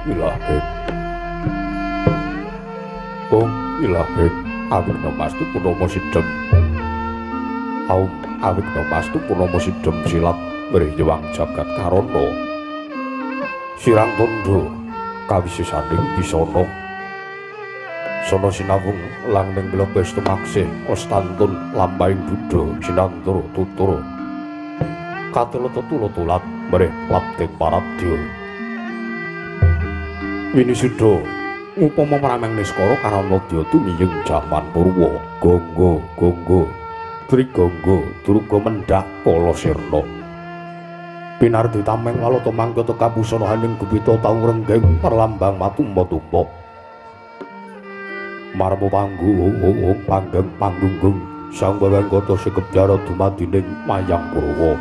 Ilahik. Om Ilahik. Awikna mastu punama sidhem. Aum awikna mastu punama sidhem silat mriyewang jagat karana. Sirang tondo kawisesaning bisana. Sono sinawung langning mila pesta maksih ostantun lampahing Buddha sinantara tutur. Katulata tulatulat mrih lapting paradya. Winisuda upama mrameng niskara Karanadya tumiyeng jaman purwa gangga trigangga durga mendhak kala sirna. Pinardi tameng lalata mangkata kapusanahaning gupita tau renggeng perlambang matumpa-tumpa. Marmo panggeng panggunggung sang bawangkata sikep jara dumadining mayang Purwa.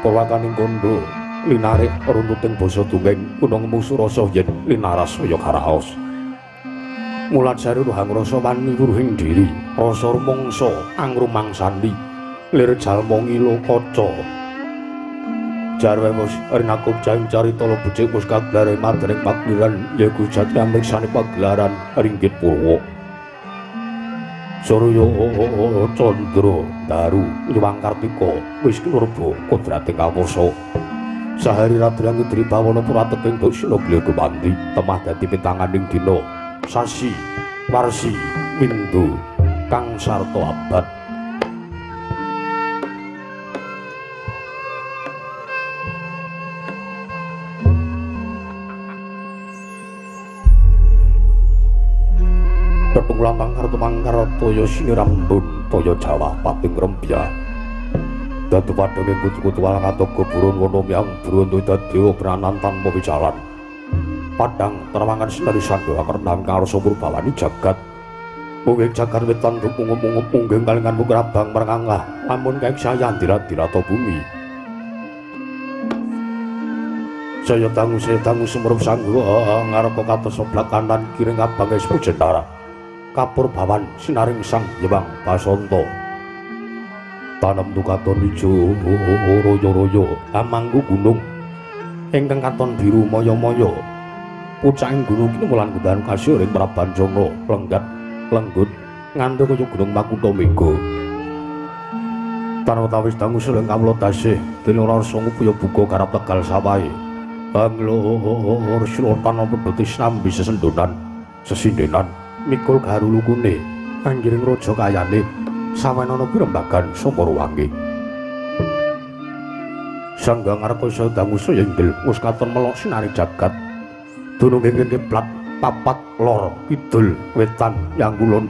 Purwakaning kondo linarik runtuting basa dongeng kuna ngemusu rasa yen linaras kaya karaos. Mulat sari ruhang rasa wani wuruhing diri, rasa rumangsa angrumangsani, lir jalma ngilo kaca. Jarwe mus rinakup jaing carita lebecik mus kaglare madening pagliran yaiku jati amriksane pagelaran ringgit Purwa. Surya Candra Daru Nyuwang Kartika wis nurba kodrating kawasa. Sahari radrang Idri Bawana Purateking Dusina Glir Gumandi temah dadi pintanganing dina sasi warsi windu kang sarta abad. Petunglang mangkar toya sinirambun toya Jawa pating rempya. Dadu padhane kutu-kutu walang atoga burun wana miyang bruntu dadewa pranan tanpa wicalan. Padang terwangan sinari sandha kernang karsa purbawani jagat. Munging jagat wetan dumungup-ungup mungging kalingan mukrabang merangangah lamun kaeksayan dirat-dirata bumi. Saya tangu sumrup sangguha ngarepa katos sebelah kanan kiring abang es pujendara. Kapurbawan sinaring sang Hyang Basanta. Tanem tukaton ijo royo-royo amangku gunung ingkang katon biru maya-maya. Pucaking gunung kini mulan gundahan kasih ring Prabancana lenggat lenggut nganti kaya gunung Makuta Mega. Tanawis dangu seleng kawula tasih dene rasa ngupuya buka karep tegal sawahe. Banglor slotan pedhoti snambi sesendonan sesindenan mikul garulukune anggiring raja kayane sawenana pirembagan sapa ruwange. Sanggang Arkasa dangusa yenggel wis katon melok sinari jagat. Dunung ing kiblat papat lor kidul wetan yang kulon.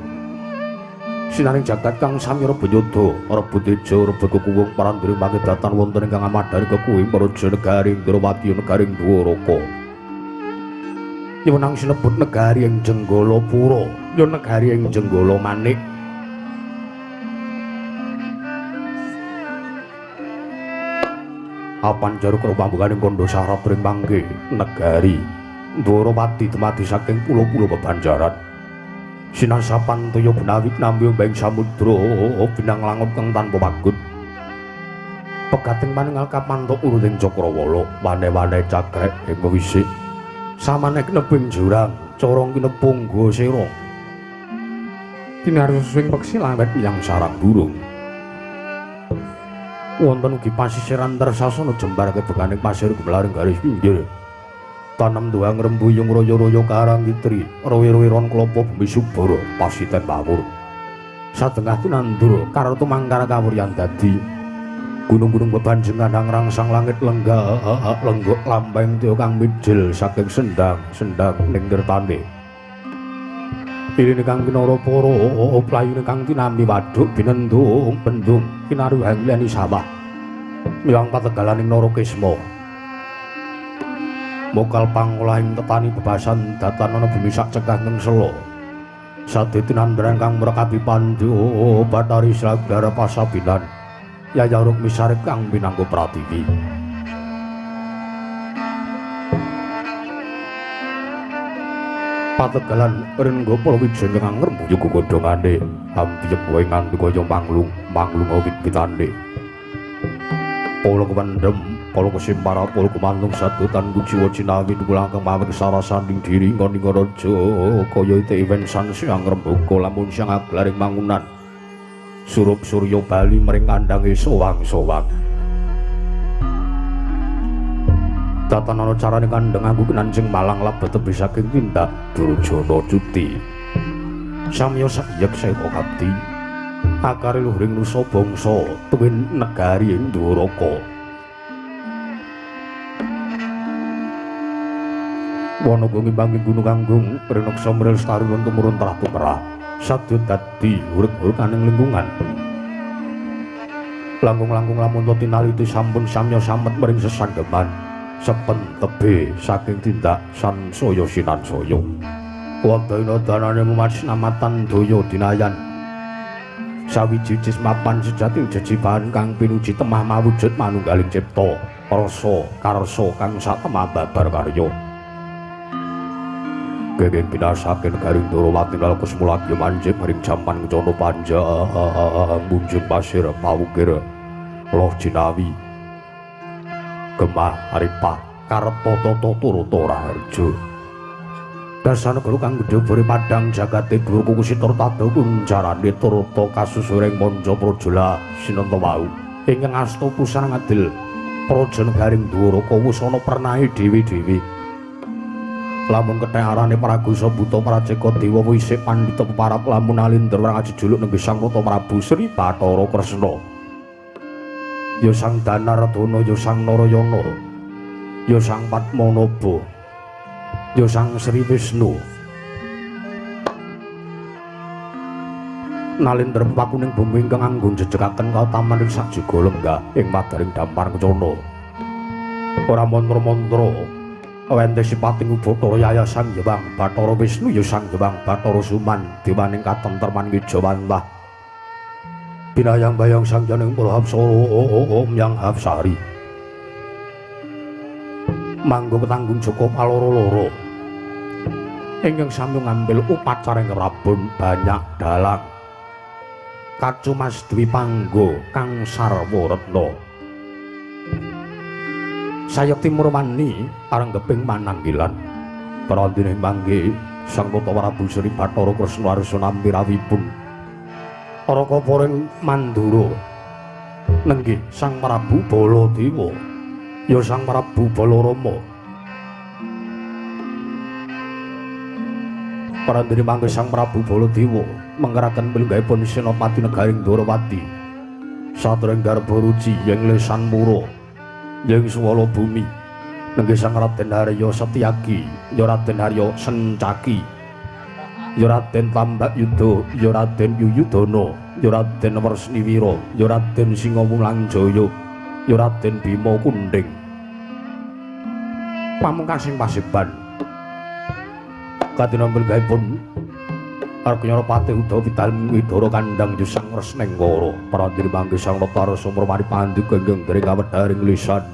Sinaring jagat kang sami rebuyada rebut ijo rebut kukuwung parandri mangidatan wonten ingkang amadhari kekuwing praja negari Indrawati negaring Dwaraka. Yuwenang sinebut negari ing Jenggala Pura, ya negari ing Jenggala Manik. Apan jaruk pambukaning kandha sarap ring pangge negari Dwarawati temati saking pulo-pulo bebanjaran. Sinasapan toya benawit nampi ombeng samudra binang langut kang tanpa pagut. Pegating paningal kapantuk uruting Cakrawala wane-wane cakrek ing wisik. Samanek nebing jurang corong kinepung gosera. Tinarya swing peksi lawet miyang sarang burung. Wonten ugi pasisir antar sasana jembar kebeganing pasir gumlaring garis pinggir. Tanem doang rembuyung royo-royo karang kitri, rowe-rowe ron klopo bumi subara pasiten pawur. Satengah tinandur karo tumangkar kawuryan dadi. Gunung-gunung bebanjengan rangsang langit lenggak lampeng tiyo kang mijil saking sendang ning tirtane. Pilih kang kinara para playune kang tinampi waduk binendung bendung kinaru hangleni sawah miwang pategalaning Narakisma. Mokal pangolahing tetani bebasan datanana bumi sak cekah ngengsela. Sadhe tinandran kang mrekapi pandhu Bathari Slagara Pasabinan. Yayaruk misarip kang minangka pratiwi. Pategalan Rengga Palawija kang ngrembuyung godhongane ambiyep wae nganti kaya manglung wit-witane. Pola kewendhem Polo kesimpara polo kumantung sadutan kujiwa cinawi dukulang kemawin sarasanding diri ngon-ngon rojo kaya ite iwen sansi yang rembuko lamun siang aglaring mangunan surup suryo bali mering kandangi sowang-sowang tatanono carane kandeng aku kenanjing malang labet tebih saking tindak Durjana cuti samya sayak seko kapti akare luhring nusa bangsa tuwin negari Ndoraka Wonogo ngimbangi gunung anggung rinoksa mril starun tumurun terah tumerah sadya dadi urip-urip aning lingkungan langkung-langkung lamun to tinaliti sampun samya samet mring sesanggeman sepen tebe saking tindak sansaya sinansaya wadana danane mumasnamatan daya dinayan sawiji mapan sejati jejibahan kang pinuji temah mawujud manunggaling cipta rasa karsa kang satemah babar karya Genging pinasaken garing Ndorowati nalika semulakya manjing maring jaman Kencana Panjang munjung pasir pawukir loh jinawi Gemah Aripah Karta Tata Turata Raharja Dasana guru kang gedhe bore padhang jagate guru kukusitur tadha kunjarane turata kasusuring manca prajala sinanta wau ingkang asta pusana ngadil praja negaring Ndoraka wusana pernahe dewi-dewi lamun kethek arane Pragusa Buta Prajeka Dewa wisik pandhita peparap lamun alindra ngaji juluk nenggih Sang Rata Prabu Sri Bathara Kresna ya Sang Danardana ya Sang Narayana ya Sang Padmanaba ya Sang Sri Wisnu nalindra pakuning bumi ingkang anggun jejegaken kautaman ing sajuga lenggah ing madaring dampar Kencana ora mantra-mantra Wente sipating Bathara Yaya Sang Hyang Bathara Wisnu ya Sang Hyang Bathara Suman dewaning katentreman Wijawantah binayang bayang Sang Janing Prahapsara Om Yang Hapsari manggo ketanggung Joko paloro-loro ingkang sami ngambil upacara ngrabun banyak dalang kacu Mas Dwi Panggo Kang Sarwa Retna sayek timur wani arenggeping mananggilan prandene mangke Sang Rata Prabu Sri Bathara Kresna Arsana mirawipun Raka Paring Mandura nenggih Sang Prabu Baladewa ya Sang Prabu Balarama prandene mangke Sang Prabu Baladewa menggeraken pilenggaipun senopati negaring Ndorowati satreng garba ruci yang lesan mura yang suwala bumi nenggih Sang Raden Harya Setyaki ya Raden Harya Sencaki ya Raden Tambakyuda ya Raden Yuyudana ya Raden Wresniwira ya Raden Singawulangjaya ya Raden Bima Kunding pamungkasing paseban kadinamel gaipun Arganyana Patih Udawa Widara Kandhang Sang Resnenggara prandene mangke Sang Rata Sumur mari pandhi genggeng dereng kawedharing lisan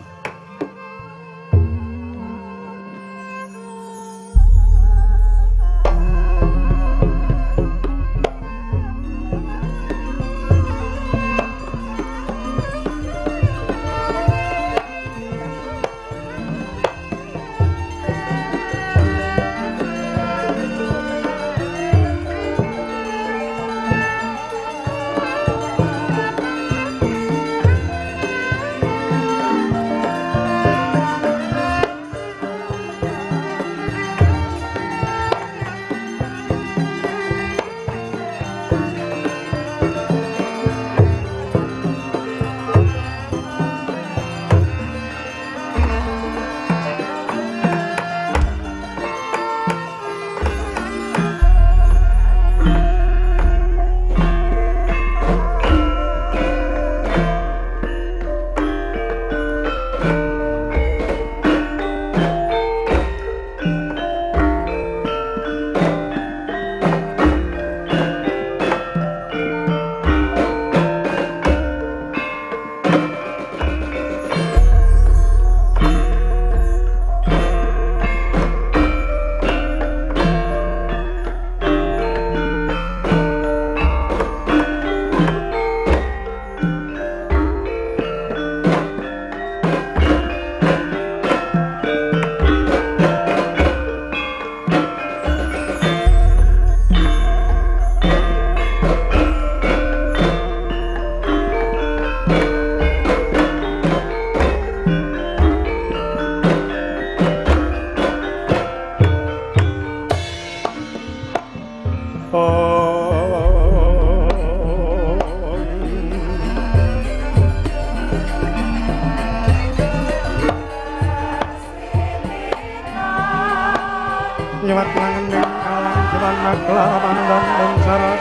nyewat langening kalang jelana kelawan wonten sarat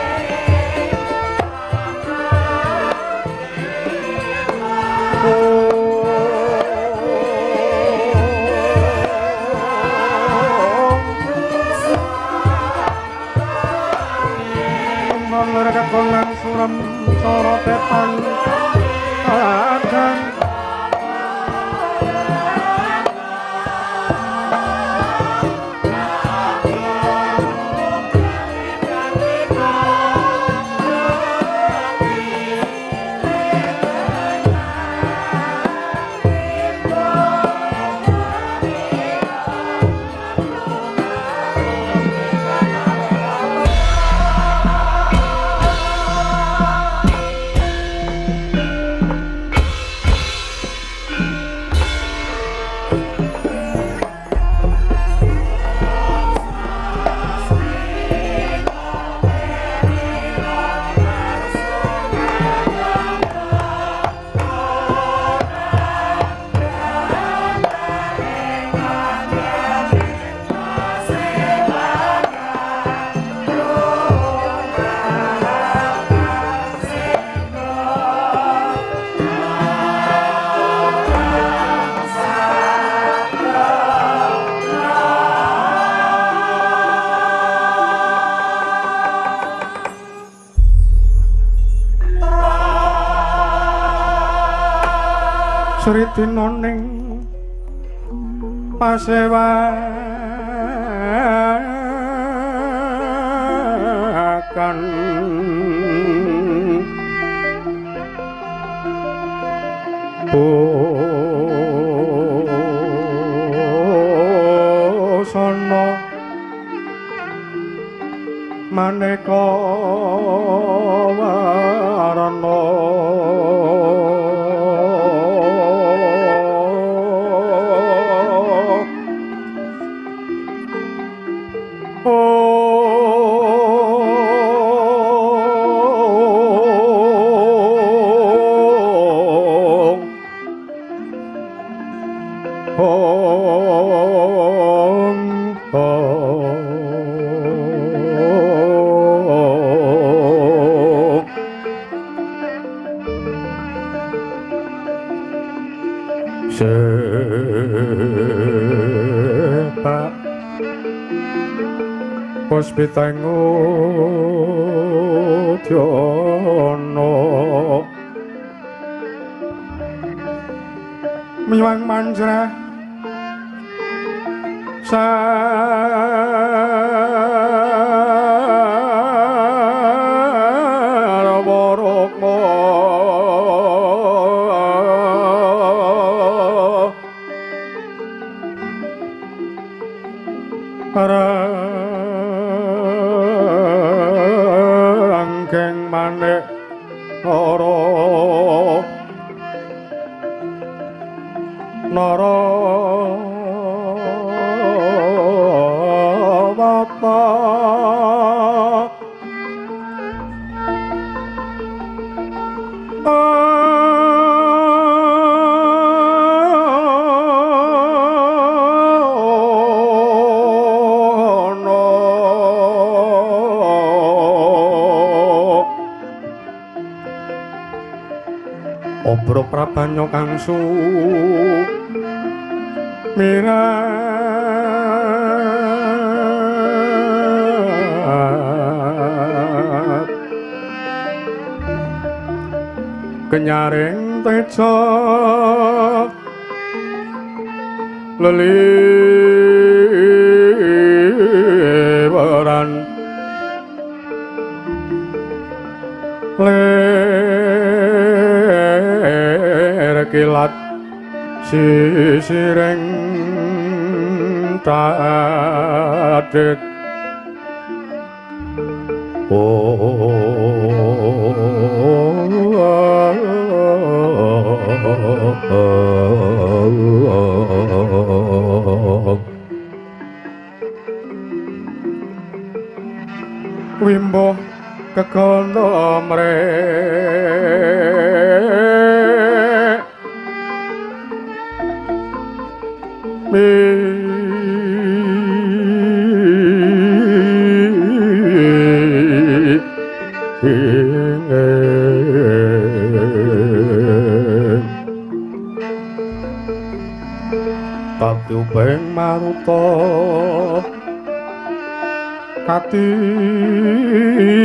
Lur kakongan surem sorotetan adan Sritino ning pasewakan busana maneka warna Sepak Puspitengudyono Miwang manjrah Sarwarokmo Rangkeng manik ora nara wata Obro prabanyo kang sumirat kenyaring teca leliweran kilat sisireng tadet Wimbo kekondo mrek Kaping maruta kati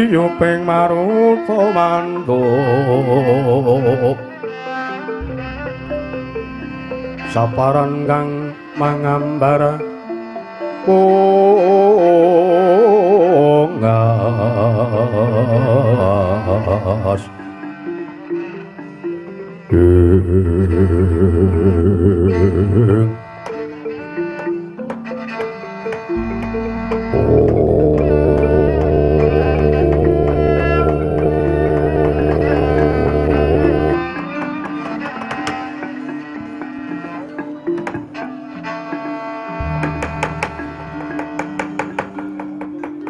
yuping maruta manduk saparan kang mangambar pongas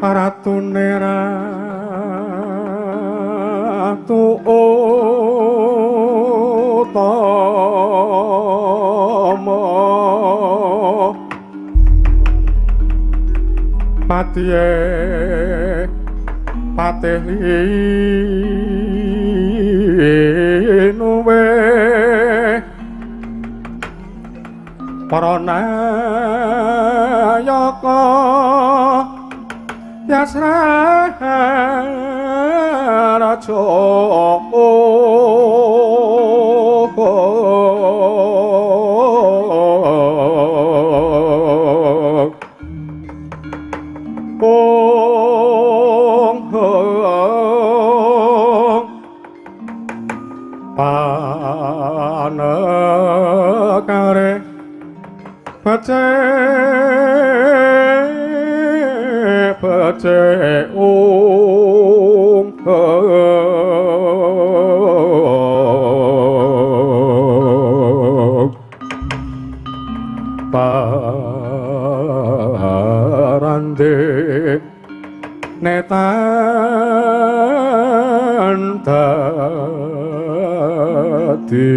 Ratune ratu utama patihe patih linuwe para nayaka Yasraja panekare pece parande netan tadi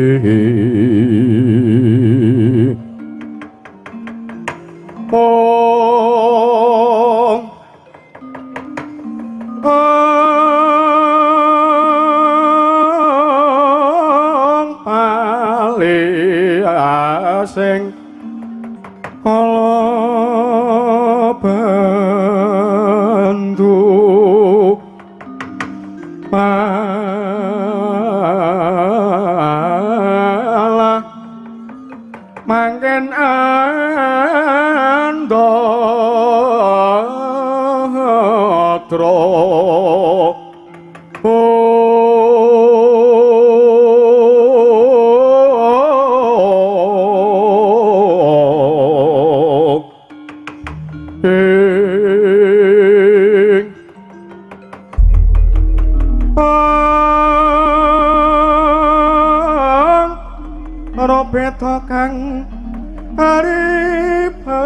sing kala bantu malah mangken andatra beta kang aripati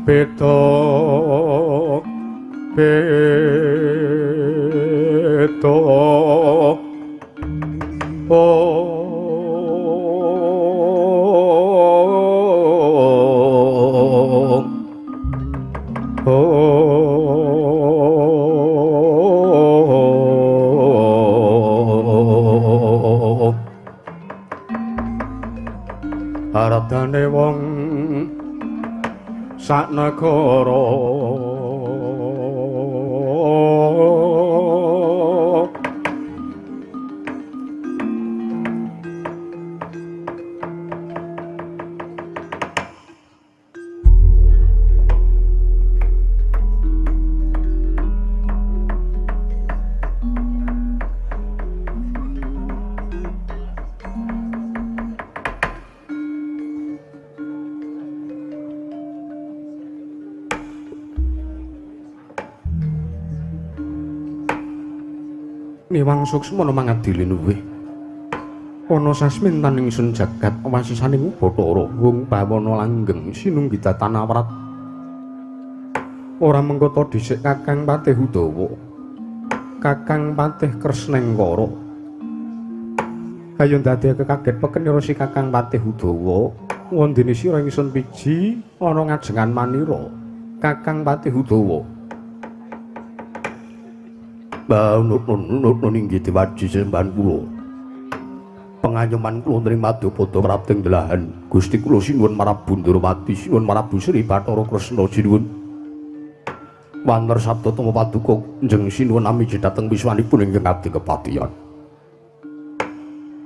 beta aradane wong sak negara Niwang suksmana mangadili nuwih ana sasmintan ingsun jagat wasisaning Bathara wong bawana langgeng sinunggita tanawrat ora mengko dhisik Kakang Patih Udawa Kakang Patih Kresnengkara kaya ndadekake kaget pekenira si Kakang Patih Udawa wondene sira ingsun piji ana ngajengan manira Kakang Patih Udawa. Nun inggih diwaji sembahan kula. Pengayoman kula nrimada pada prapting delahan. Gusti kula sinuwun marang Bundurawati, sinuwun marang Sri Bathara Kresna sinuwun. Wanter sabda tama paduka njeng sinuwun amiji dhateng wiswanipun ingkang abdi kepatihan.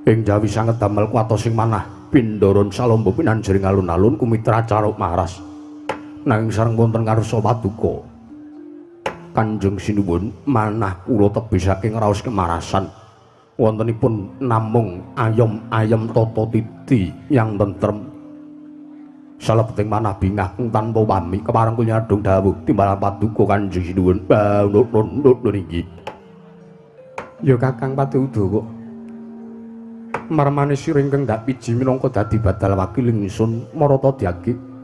Ing jawi sanget damel kuwatos sing manah Pindaran Salomba pinanjering alun-alun kumitra caruk maras. Nanging sareng wonten ngarsa paduka Kanjeng sinuwun manah kula tebih saking raos kemarasan wontenipun namung ayom-ayom tata titi yang tentrem salebeting manah bingah tanpa pami kepareng kula nyadong dawuh timbalan paduka Kanjeng sinuwun nun inggih. Ya Kakang Patih Udawa. Marmane sira ingkang dak piji minangka dadi badal wakiling ingsun marata diagi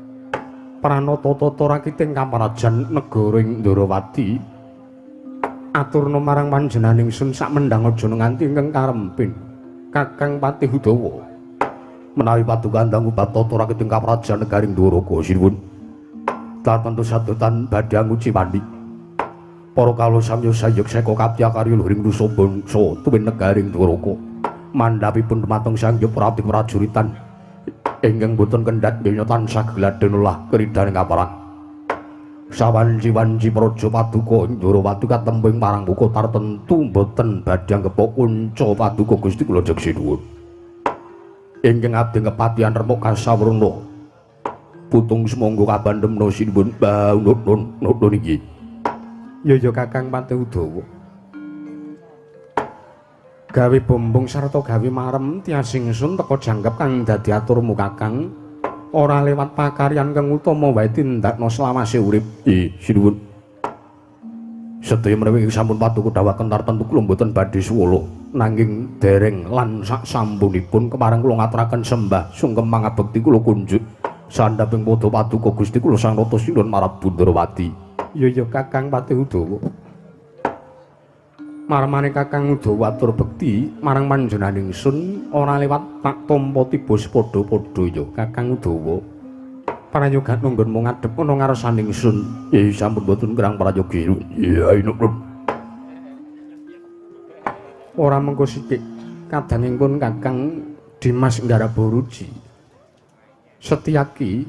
pranata tata rakiting kamarajan negara ing Ndarawati aturna marang panjenengan ingsun sak mendhang aja nganti ingkang karempin. Kakang Patih Udawa menawi paduka ndang ubat tata rakiting kamarajan negaring Ndwaraka sinuwun tentu sadotan badhe nguci pandi para kala samya sayek seka kapya karya luring nusa bangsa tuwin negaring Ndwaraka mandhapipun dumateng Sang Hyang Prajuritan ingkang boten kendhat donya tansah gladhen ulah keridaning kaparang sawanci-wanci praja paduka ing Ndarawati katembing marang buka tartentu boten badhe anggepa kunca paduka Gusti kula jegsinuwun ingkang abdi kepatihan remuk kasawruna putung semangga kabandhemna sinuwun nun iki. Ya Kakang Patih Udawa. Gawe bombong sarta gawe marem tiasing ingsun teka jangkep kang dadi aturmu Kakang ora lewat pakaryan kang utama wae tindakna selawase urip. Sinuwun. Sedaya menawi sampun paduka dhawaken tartemtu kula mboten badhe suwala nanging dereng lan sak sampunipun kepareng kula ngaturaken sembah sungkem mangabekti kula kunjuk sandhaping padha paduka Gusti kula Sang Rata Sinuwun marang Bundurawati. Ya Kakang Patih Udawa. Marmane Kakang Udawa atur bekti marang panjenengan ingsun ora lewat tak tampa tiba padha-padha ya Kakang Udawa. Prayoga nunggonmu ngadhep ana ngarsaning ingsun. Sampun boten kirang prayoga. Ya inuk. Ora mengko sithik kadangipun Kakang Dimas Ngarabaruji. Setyaki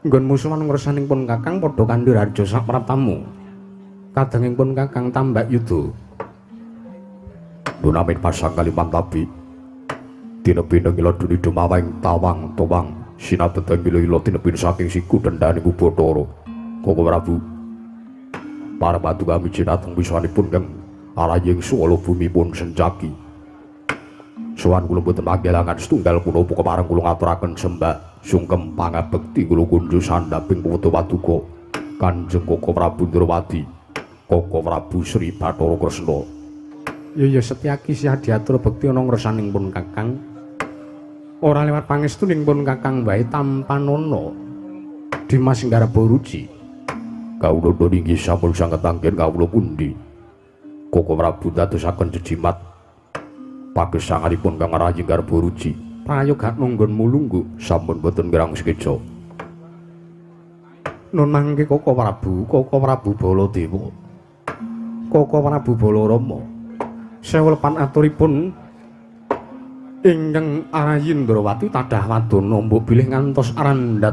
nggon musuhan ngersaning pun Kakang padha kandhir harja sak pratamu. Kadangipun Kakang Tambak Yuda. Nunamin pasang kaliman tapi tinepin ngila duni dumaweng tawang towang sinatedang ilo-ilo tinepin saking siku dendani Bathara Koko Prabu para batu kami jinateng wiswanipun kang araying swala bumi pun sencaki sowan kula boten panggelangan setunggal punapa kepareng kula ngaturaken sembah sungkem pangabekti kula kunjuk sandhaping paduka Kanjeng Koko Prabu Ndrawati Koko Prabu Sri Bathara Kresna. Ya Setyaki sih diatur bekti ana ngersaning pun Kakang. Ora lewat pangestuning pun Kakang wae tampanana Dimas Ngarabaruji. Kawula nggih sampun sanget anggen kawula pundi. Koko Prabu dadosaken jejimat pagesanganipun Kang Rayi Ngarabaruji. Prayoga nunggon mulunggu sampun boten kirang sekeca. Nun mangke Koko Prabu Baladewa. Koko Prabu Balarama. Sewelepan aturipun ingkang Arayi Ndrawati tadah wadana mbok bilih ngantos arandhat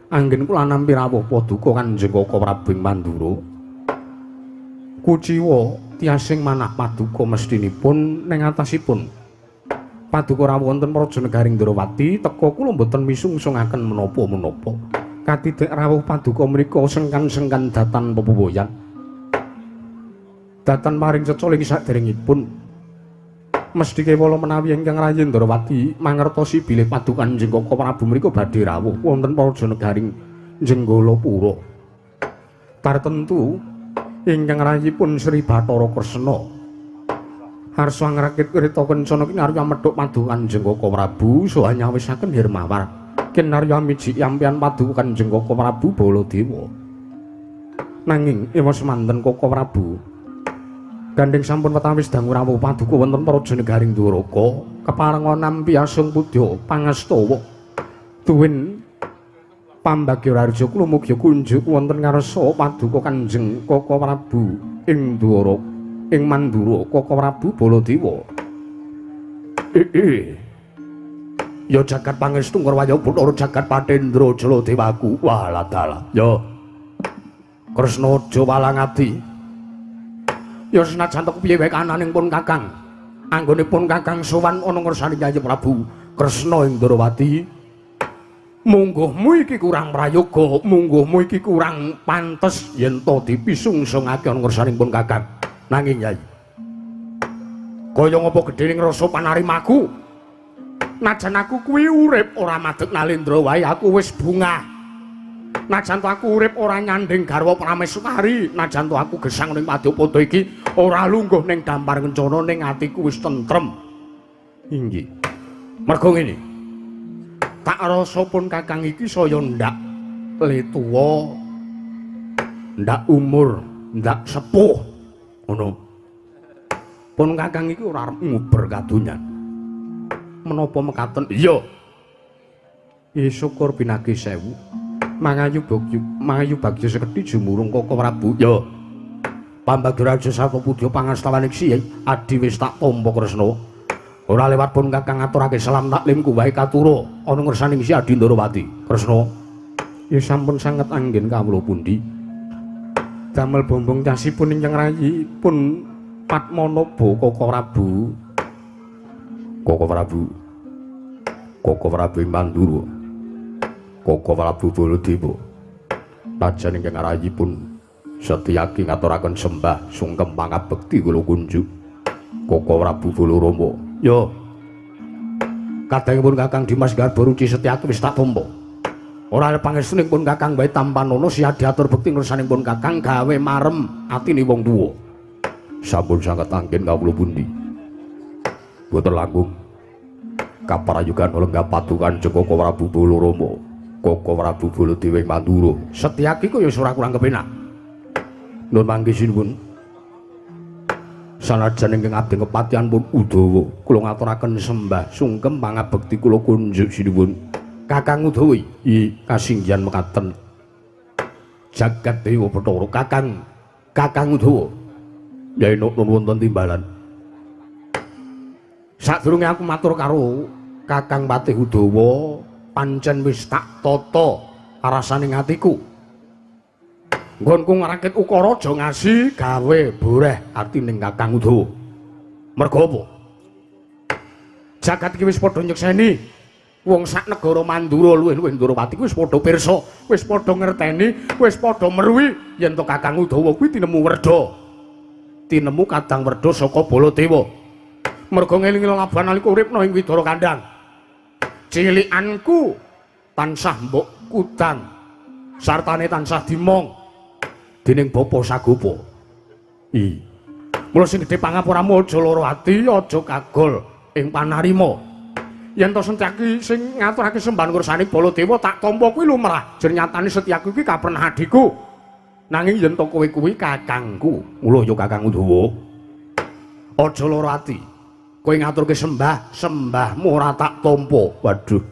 anggen kula nampi rawuh paduka Kanjeng Koko Prabu ing Mandura. Kuciwa tiasing manah paduka mestinipun ning atasipun paduka rawuh wonten Praja Negaring Ndrawati teka kula mboten misungsungaken menapa-menapa. Katidhek rawuh paduka mriku sengkan-sengkan datan pepuboyan. Datan maring cecoling saderengipun mesti kewala menawi ingkang Rayi Ndrawati mangertosi bilih paduka Kanjeng Koko Prabu mriku badhe rawuh wonten Praja Negaring Jenggalapura. Tartentu ingkang rayipun Sri Bathara Kresna harsa ngrakit krita kencana kinarya medhuk paduka Kanjeng Koko Prabu saha nyawisaken Hirmawar kinarya miji yampian paduka Kanjeng Koko Prabu Baladewa. Nanging ewa semanten Koko Prabu gandeng sampun watawis dangu rawuh paduka wonten Praja Negaring Dwaraka keparenga nampi asung pudya pangastawa tuwin Pambagiraja kula mugi kunjuk wonten ngarsa paduka Kanjeng Kaka Prabu ing Ndara ing Mandura Kaka Prabu Baladewa. Ya jagat pangestu Ngrawaya Bathara jagat Patendra Jaladewaku. Walah dalah. Ya. Kresna aja walang ati. Ya senajan to piye wae kananing pun Kakang. Anggonipun Kakang sowan ana ngersaning Yayi Prabu Kresna ing Ndarawati. Mungguhmu iki kurang prayoga, mungguhmu iki kurang pantes yen to dipisungsungake ana ngersaning pun Kakang. Nanging Yayi, kaya ngapa gedhening rasa panarimaku? Najan aku kuwi urip ora madeg Nalendra wae, aku wis bungah. Najan to aku urip ora nyanding garwa Prameswari, najan to aku gesang ning Padyapada iki ora lungguh ning dampar kencana ning atiku wis tentrem. Inggih. Mergo ngene. Tak rasa pun Kakang iki saya ndak le tuwa, ndak umur, ndak sepuh. Ngono. Pun Kakang iki ora arep nguber kadonyan. Menapa mekaten? Iya. Syukur pinagi sewu. Mangayu bagya sekedhi jumurung Kaka Prabu. Ya. Pambagiraja Sapapudya pangastawaning Siyai adi wis tak tampa Kresna. Ora lewat pun Kakang ngaturake salam taklim kuwahe katura ana ngersaning Si Adi Ndarawati. Kresna. Ya sampun sanget anggen kawula pundi. Damel bombong casipun ingkang rayi pun Padmanaba Kaka Prabu. Kaka Prabu ing Mandura. Kaka Prabu Baladewa. Lajan ingkang arayipun Setyaki ngaturaken sembah sungkem pangabekti kula kunjuk. Kaka Prabu Balarama. Ya. Kadangipun Kakang Dimas Garbaruci Setyaki wis tak tampa. Ora ana pangestuning pun Kakang wae Tampanana Si Adi atur bekti ngersaning pun Kakang gawe marem atine wong tuwa. Sampun sanget anggen kawula pundi. Boten langkung kaprayugan lenggah padukan Kaka Prabu Balarama, Kaka Prabu Baladewa Mandura. Setyaki kaya ora kurang kepenak. Nun mangke sinuwun. Sanajan ingkang abdi kepatihan pun Udawa, kula ngaturaken sembah sungkem pangabekti kula kunjuk sinuwun. Kakang Udawa iki kasinggihan mekaten. Jagat Dewa Bathara Kakang Udawa. Yai nun wonten timbalan. Sadurunge aku matur karo Kakang Patih Udawa, pancen wis tak tata arasaning atiku. Nggonku ngrakit ukara aja ngasi gawe boreh atining Kakang Udawa. Mergo apa? Jagat iki wis padha nyekseni. Wong sak negara Mandura luwih-luwih Ndarawati wis padha pirsa, wis padha ngerteni, wis padha meruhi yen to Kakang Udawa kuwi tinemu werda. Tinemu kadang werda saka Baladewa. Mergo ngelingi labuhan nalika uripna ing Widara Kandhang. Cilikanku tansah mbok kudang sartane tansah dimong dening Bapa Sagopa. Mula sing gedhe pangapuramu aja lara ati, aja kagol ing panarima. Yen to Setyaki sing ngaturake sembahan kursane Baladewa tak tampa kuwi lumrah. Jen nyatane Setyaki kuwi kapernah adiku. Nanging yen to kowe kuwi kakangku, mula ya Kakang Udawa. Aja lara ati. Kowe ngaturke sembahmu ora tak tampa. Waduh.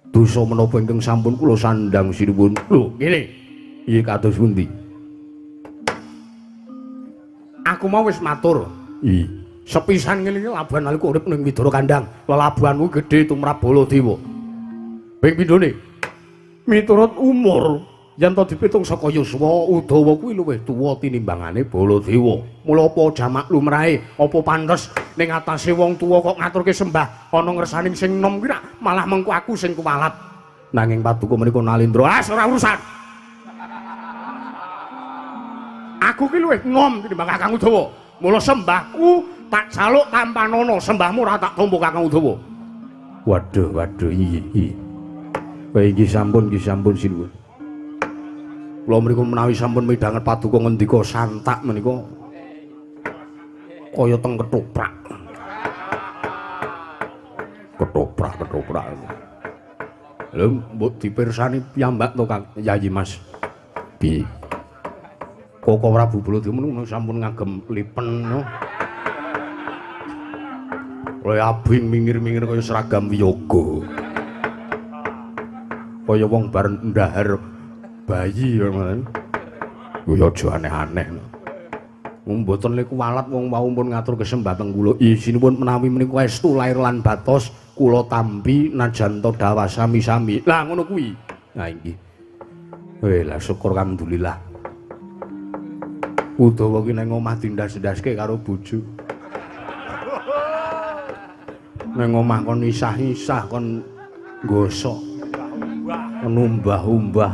Dosa menapa ingkang sampun kula sandhang sinuwun. Lho, ngene. Iki kados pundi? Aku mau wis matur. Sepisan ngene labuhan nalika urip ning Widara Kandhang, lelabuhanmu gedhe tumrap Baladewa. Ping pindhone miturut umur yen to dipitung saka yuswa Udawa kuwi luwih tuwa tinimbangane Baladewa. Mula apa jamak lumrahe, apa pantes ning atase wong tuwa kok ngaturke sembah ana ngersaning sing enom kuwi malah mengko aku sing kuwalat. Nanging paduka menika Nalendra, ora urusan. Aku ki luwih enom tinimbang Kakang Udawa. Mula sembahku tak jaluk Tampanana, sembahmu ora tak tampa Kakang Udawa. Waduh, iki. Bae iki sampun sinuwun. Kula mriku menawi sampun midhanget paduka ngendika santak menika kaya teng ketoprak. Ketoprak. Lho, mbok dipirsani piyambak to Kang Yayi Mas. Piye? Kaka Prabu Baladewa menika sampun ngagem lipen no. Kaya abing mingir-mingir kaya seragam wiyaga. kaya wong bar ndahar bayi ngono. Ya aja aneh-aneh. Mboten niku walat wong wau pun ngatur kesembateng kula. Isinipun menawi menika estu lair lan batos kula tampi najanto dawa sami-sami. Lah ngono kuwi. Nah inggih. Lah syukur alhamdulillah. Udawa ki nang omah dindas-ndaske karo bojo. Nang omah kon isah-isah kon gosok. Numbah-umbah.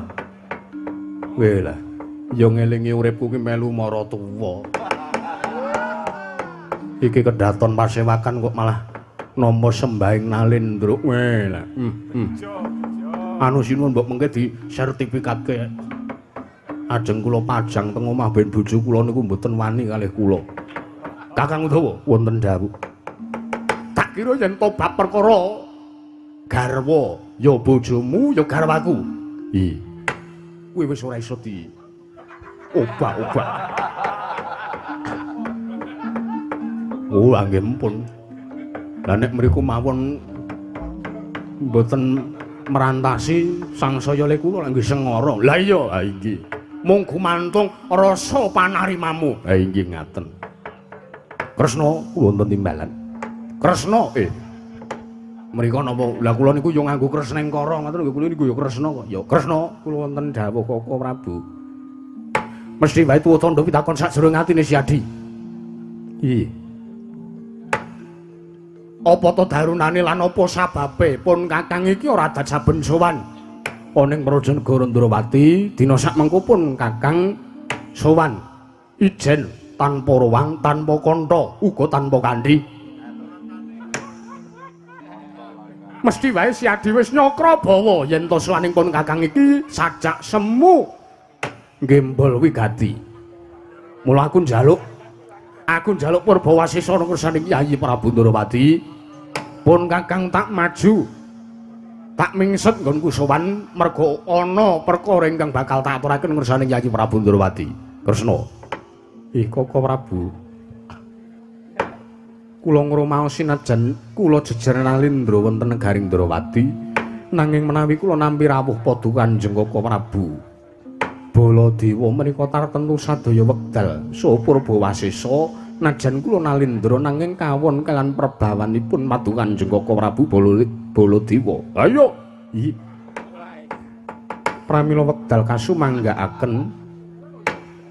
Lah ya ngelingi uripku ki melu mara tuwa. Iki kedaton pasewakan kok malah nampa sembahing nalendra. Lah. Anu sinuwun mbok mengke di sertifikatke. Ajeng kula pajang teng omah ben bojo kula niku mboten wani kalih kula. Kakang Udawa wonten dawuh. Tak kira yen tobat perkara garwa ya bojomu ya garwaku. Kuwi wis ora iso di obah-obah. Oh, nggih mumpun. Lah nek mriku mawon mboten merantasi sangsaya le kula nggih sengara. Lah iya, ha inggih. Mung gumantung rasa panarimamu. Ha inggih ngaten. Kresna kula wonten timbalan. Kresna mriko napa? Lah kula niku yo nganggo Kresnengkara ngoten lho kula niku yo Kresna kok. Ya Kresna kula wonten dawuh Koko Prabu. Mesti wae tuwa tandha pitakon sajroning atine Si Adi. Apa to darunane lan apa sababe pun Kakang iki ora dadi saben sowan ana ing Prajanegara Ndrawati dina sak mengko pun Kakang sowan ijen tanpa ruwang tanpa kantha uga tanpa kanthi. Mesti wae Si Adi wis nyokra bawa yen to sowaning pun Kakang iki sajak semu gembol wigati. Mula aku njaluk Purbawasisa ngersaning Yayi Prabu Ndrawati pun Kakang tak maju tak mingset nggonku sowan merga ana perkara ingkang bakal tak aturaken ngersaning Yayi Prabu Ndrawati. Kresna. Koko Prabu. Kula ngrumaos sinajan kula jejer Nalendra wonten negaring Ndrawati nanging menawi kula nampi rawuh padha Kanjeng Koko Prabu Baladewa menika tartentu sadaya wekdal saha Purbawasisa najan kula Nalendra nanging kawon kalian perbawanipun madu Kanjeng Koko Prabu Baladewa. Ayo. Pramila wekdal kasumanggaaken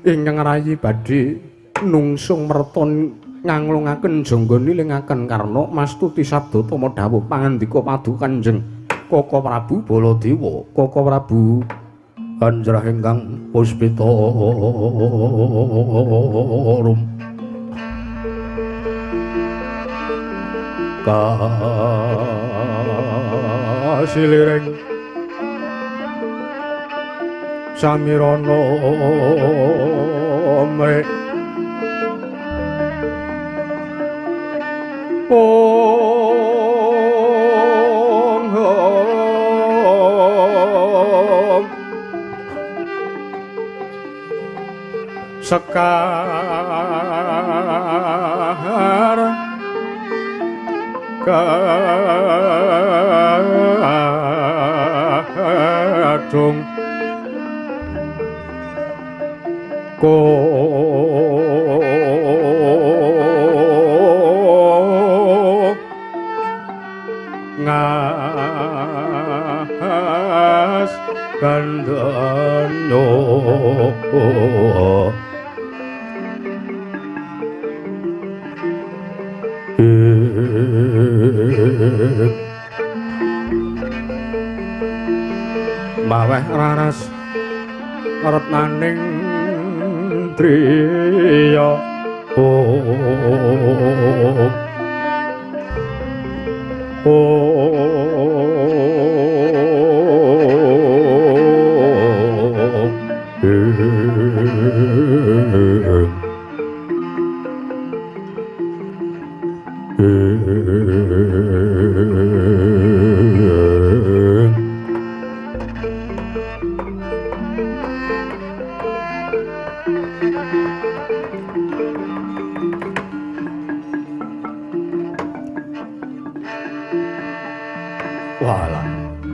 ingkang rayi badhe nungsung merton nganglungaken jangga nilingaken karna mastuti sabda tama dawuh pangandika padu Kanjeng Koko Prabu Baladewa. Koko Prabu Anjrah ingkang puspita rum kasilireng samirana mrek sekar kadung ko ngas kandhano maweh raras retnaning triya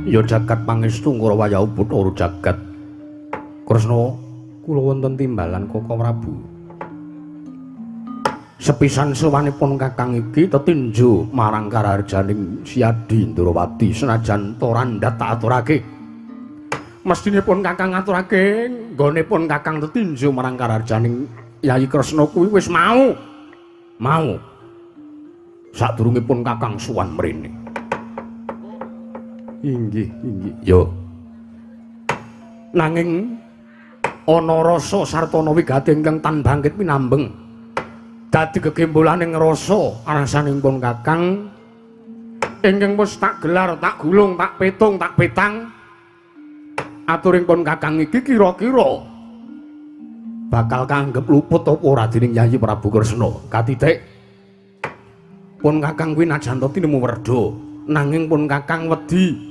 Ya jagat pangestu Ngrawayau Bathara jagat. Kresna kula wonten timbalan Koko Prabu. Sepisan sowanipun kakang iki tetinju marang kararjaning Siadi Ndrawati senajan torandat tak aturake. Mestinipun kakang aturake nggonipun kakang tetinju marang kararjaning Yayi Kresna kuwi wis mau. Sadurungipun kakang suwan mrene. Inggih. Yo. Nanging ana rasa sartana wigati ingkang tan bangkit pinambeng. Dadi gegembolaning rasa arasanipun kakang ingkang wis tak gelar, tak gulung, tak petung, tak petang. Aturingipun kakang iki kira-kira bakal kanggep luput apa ora dening Yayi Prabu Kresna. Katitik pun kakang kuwi najan tinemu werda, nanging pun kakang wedi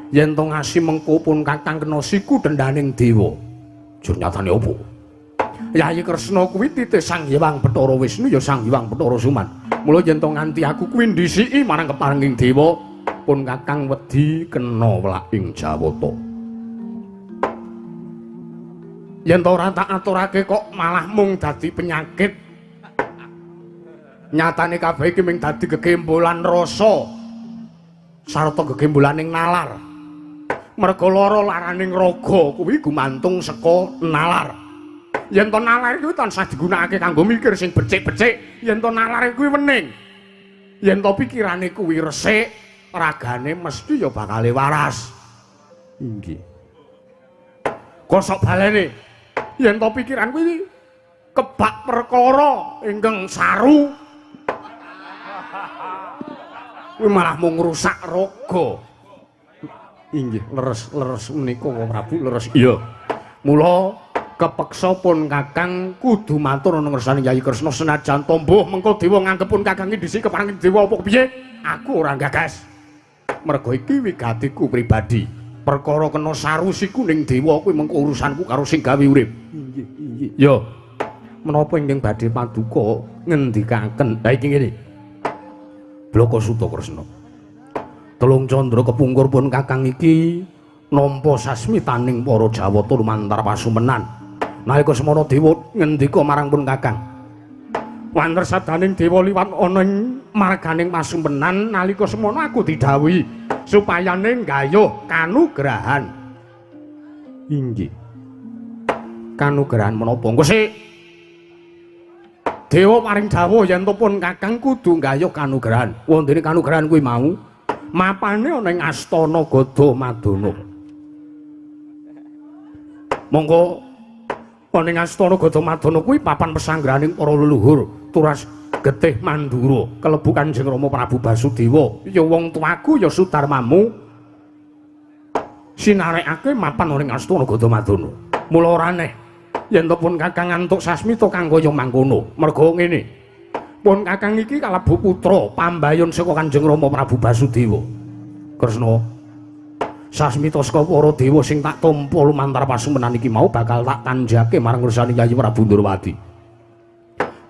yen to ngasi mengko pun kakang kena siku dendaning dewa. Jur nyatane apa? Yayi Kresna kuwi titih Sang Hyang Bathara Wisnu ya Sang Hyang Bathara Suman. Mula yen to nganti aku kuwi ndhisiki marang keparenging dewa, pun kakang wedi kena welak ing Jawata. Yen to ora tak aturake kok malah mung dadi penyakit. Nyatane kabeh iki mung dadi gegembolan rasa sarta gegembolaning nalar. Merga lara laraning raga kuwi gumantung saka nalar. Yen to nalar kuwi tansah digunakake kanggo mikir sing becik-becik, yen to nalar kuwi wening. Yen to pikirane kuwi resik, ragane mesti ya bakal waras. Inggih. Kosok balene. Yen to pikiran kuwi kebak perkara ingkang saru, kuwi malah mung ngrusak raga. Inggih, leres menika Prabu, leres. Iya. Mula kepeksa pun kakang kudu matur ana ngersane Yayi Kresna senajan tomboh mengko dewa nganggep pun kakang iki dhisik keparenging dewa apa piye? Aku ora gagas. Merga iki wigatiku pribadi. Perkara kena saru siku ning dewa kuwi mengko urusanku karo sing gawe urip. Inggih. Yo. Menapa ingkang badhe paduka ngendikaken? Ha iki ngene. Bloko Suta Kresna. Telung candra kepungkur pun kakang iki nampa sasmitaning para Jawata lumantar pasumenan. Nalika semana dewa ngendika marang pun kakang. Wanter sadaning dewa liwat ana ing marganing pasumenan nalika semana aku didhawuhi supayane nggayuh kanugrahan. Inggih. Kanugrahan menapa? Engko sik. Dewa paring dawuh yen to pun kakang kudu nggayuh kanugrahan. Wondene kanugrahan kuwi mau mapane ana ing Astana Gadamadana. Monggo ana ing Astana Gadamadana kuwi papan pesanggraning para leluhur turas getih Mandura kelebu Kanjeng Rama Prabu Basudewa. Ya wong tuaku ya Sudarmamu sinarekake mapan ana ing Astana Gadamadana. Mula ora aneh yen to pun kakang antuk sasmita kanggo ya mangkono. Merga ngene. Pun kakang iki kalebu putra pambayon saka Kanjeng Rama Prabu Basudewa. Kresna, sasmita saka para dewa sing tak tampa lumantar pasumenan iki mau bakal tak tanjake marang ngersane Yayi Prabu Ndrawati.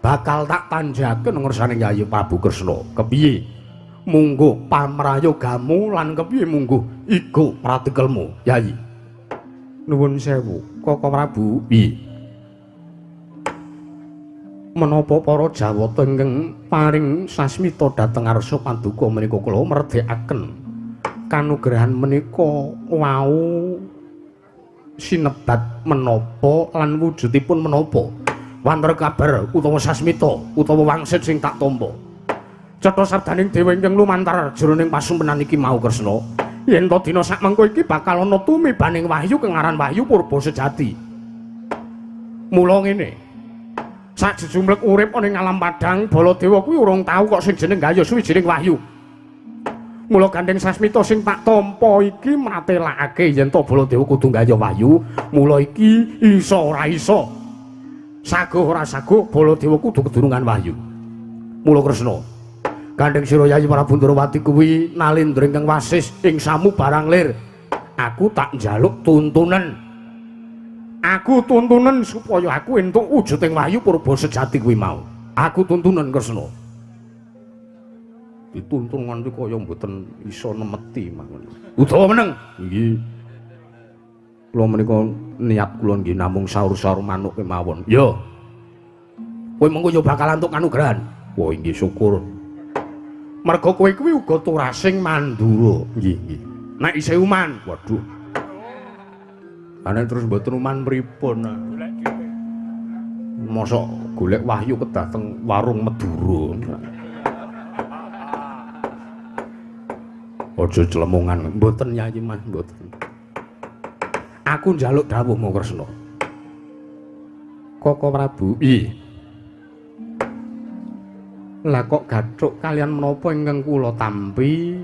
Bakal tak tanjake nang ngersane Yayi Prabu Kresna. Kepiye? Munggo pamrayogamu lan kepiye munggo iku pratikelmu, Yayi. Nuwun sewu, Koko Prabu. Piye? Menapa para Jawata ingkang paring sasmita dhateng arsa paduka menika kula merdekaken kanugrahan menika wau sinebat menapa lan wujudipun menapa wanter kabar utawa sasmita utawa wangsit sing tak tampa cetha sardaning dewa ingkang lumantar jroning pasumpenan iki mau Kresna yen to dina sakmengko iki bakal ana tumibaning wahyu kang aran Wahyu Purba Sejati. Mula ngene sak jejumlek urip ana ing alam padhang Baladewa kuwi urung tau kok sing jeneng gayuh suwijining wahyu. Mula gandeng sasmita sing tak tampa iki mratelakake yen to Baladewa kudu gayuh wahyu, mula iki isa ora isa. Saguh ora saguh Baladewa kudu kedurungan wahyu. Mula Kresna, gandeng sira Yayi Prabu Ndrawati kuwi nalendra ingkang wasis ing samu barang lir. Aku tak njaluk tuntunan. Aku tuntunan supaya aku entuk wujuding Wahyu Purba Sejati kuwi mau. Aku tuntunan Kresna. dituntun nganti kaya mboten iso nemeti mawon. Udawa meneng. Nggih. Kula menika niat kula nggih namung saur-saur manuk kemawon. Ya. Kowe mengko yo bakal antuk kanugrahan. Wah, inggih syukur. Merga kowe kuwi uga turasing Mandura. Nggih, nggih. Nek isih uman, Waduh. Ana terus mboten uman pripun? Mosok golek wahyu kedah teng warung Madura. Aja clemungan, mboten Yayi Mas, mboten. Aku njaluk dawuhmu Kresna. Koko Prabu. Iya. Lah kok gathuk kalian menapa ingkang kula tampi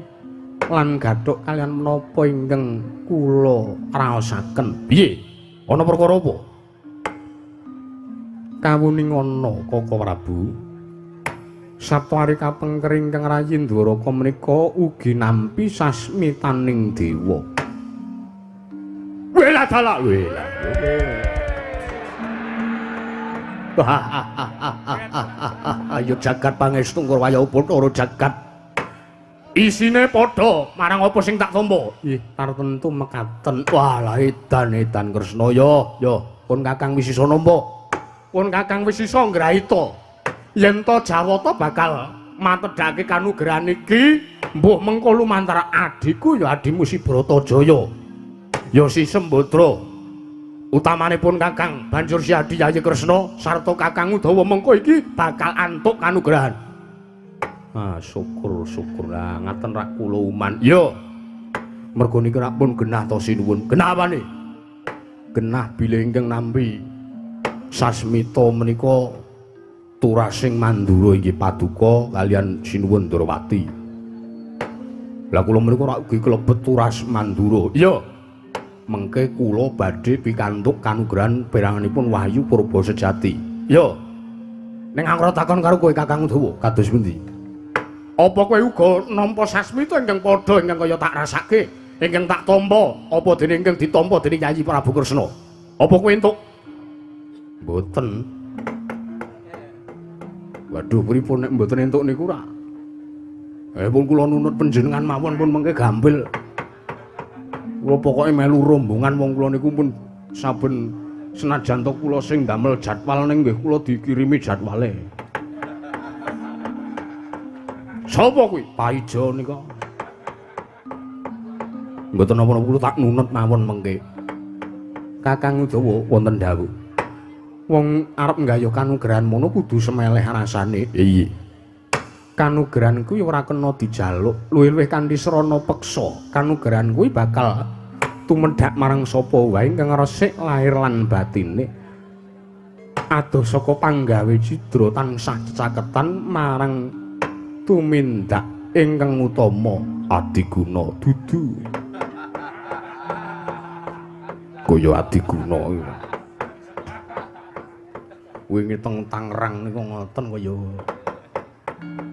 lan gathuk kalian menapa ingkang kula raosaken? Piye? Ana perkara apa? Kawuning ana Koko Prabu. Saptari kapengkering kang Rayindwaraka menika ugi nampi sasmitaning dewa. Wela dalah, wela. Ayo jagat pangestu Ngurwaya Bathara jagat. Isine padha marang apa sing tak tampa? Nggih, tartentu mekaten. Walah edan Kresna ya. Pun Kakang Wisisa nampa. Pun Kakang Wisisa ngrahita yen to Jawata bakal matedhake kanugrahan iki, mbuh mengko lumantar adhiku ya adimu si Bratajaya. Ya si Sembadra. Utamanipun Kakang banjur si Adi Yayi Kresna sarta Kakang Udawa mengko iki bakal antuk kanugrahan. Ah, syukur lah ngaten rak kula uman. Ya. Mergo niki rak pun genah to sinuwun. Genah apane? Genah bilih ingkang nampi sasmita menika turasing Mandura inggih paduka kalian sinuwun Ndrawati. Lah kula menika rak ugi klebet turas Mandura. Ya. Mengke kula badhe pikantuk kanugrahan peranganipun Wahyu Purba Sejati. Ya. Ning angkara takon karo kowe Kakang Udawa, Kados pundi? apa kowe uga nampa sasmita ingkang padha ingkang kaya tak rasake, ingkang tak tampa, apa dene ingkang ditampa dening Yayi Prabu Kresna? Apa kowe entuk? Mboten. Waduh, pripun nek mboten entuk niku ra? Pun kula nunut panjenengan mawon pun mengke gampil. Kula pokoke melu rombongan wong kula niku pun saben senajan to kula sing damel jadwal ning nggih kula dikirimi jadwale. Sapa kuwi? Paijo nika. Mboten napa-napa kula tak nunut mawon mengke. Kakang Udawa wonten dawuh. Wong arep nggayuh kanugrahan mono kudu semeleh rasane. Iya. Kanugrahan kuwi ora kena dijaluk, luwih-luwih kanthi srana peksa. Kanugrahan kuwi bakal tumedhak marang sapa wae ingkang resik lahir lan batine. Adoh saka panggawe cidra tansah cecaketan marang tumindak ingkang utama adiguna dudu. Kaya adiguna iki. Wingi teng Tangerang niku ngoten kaya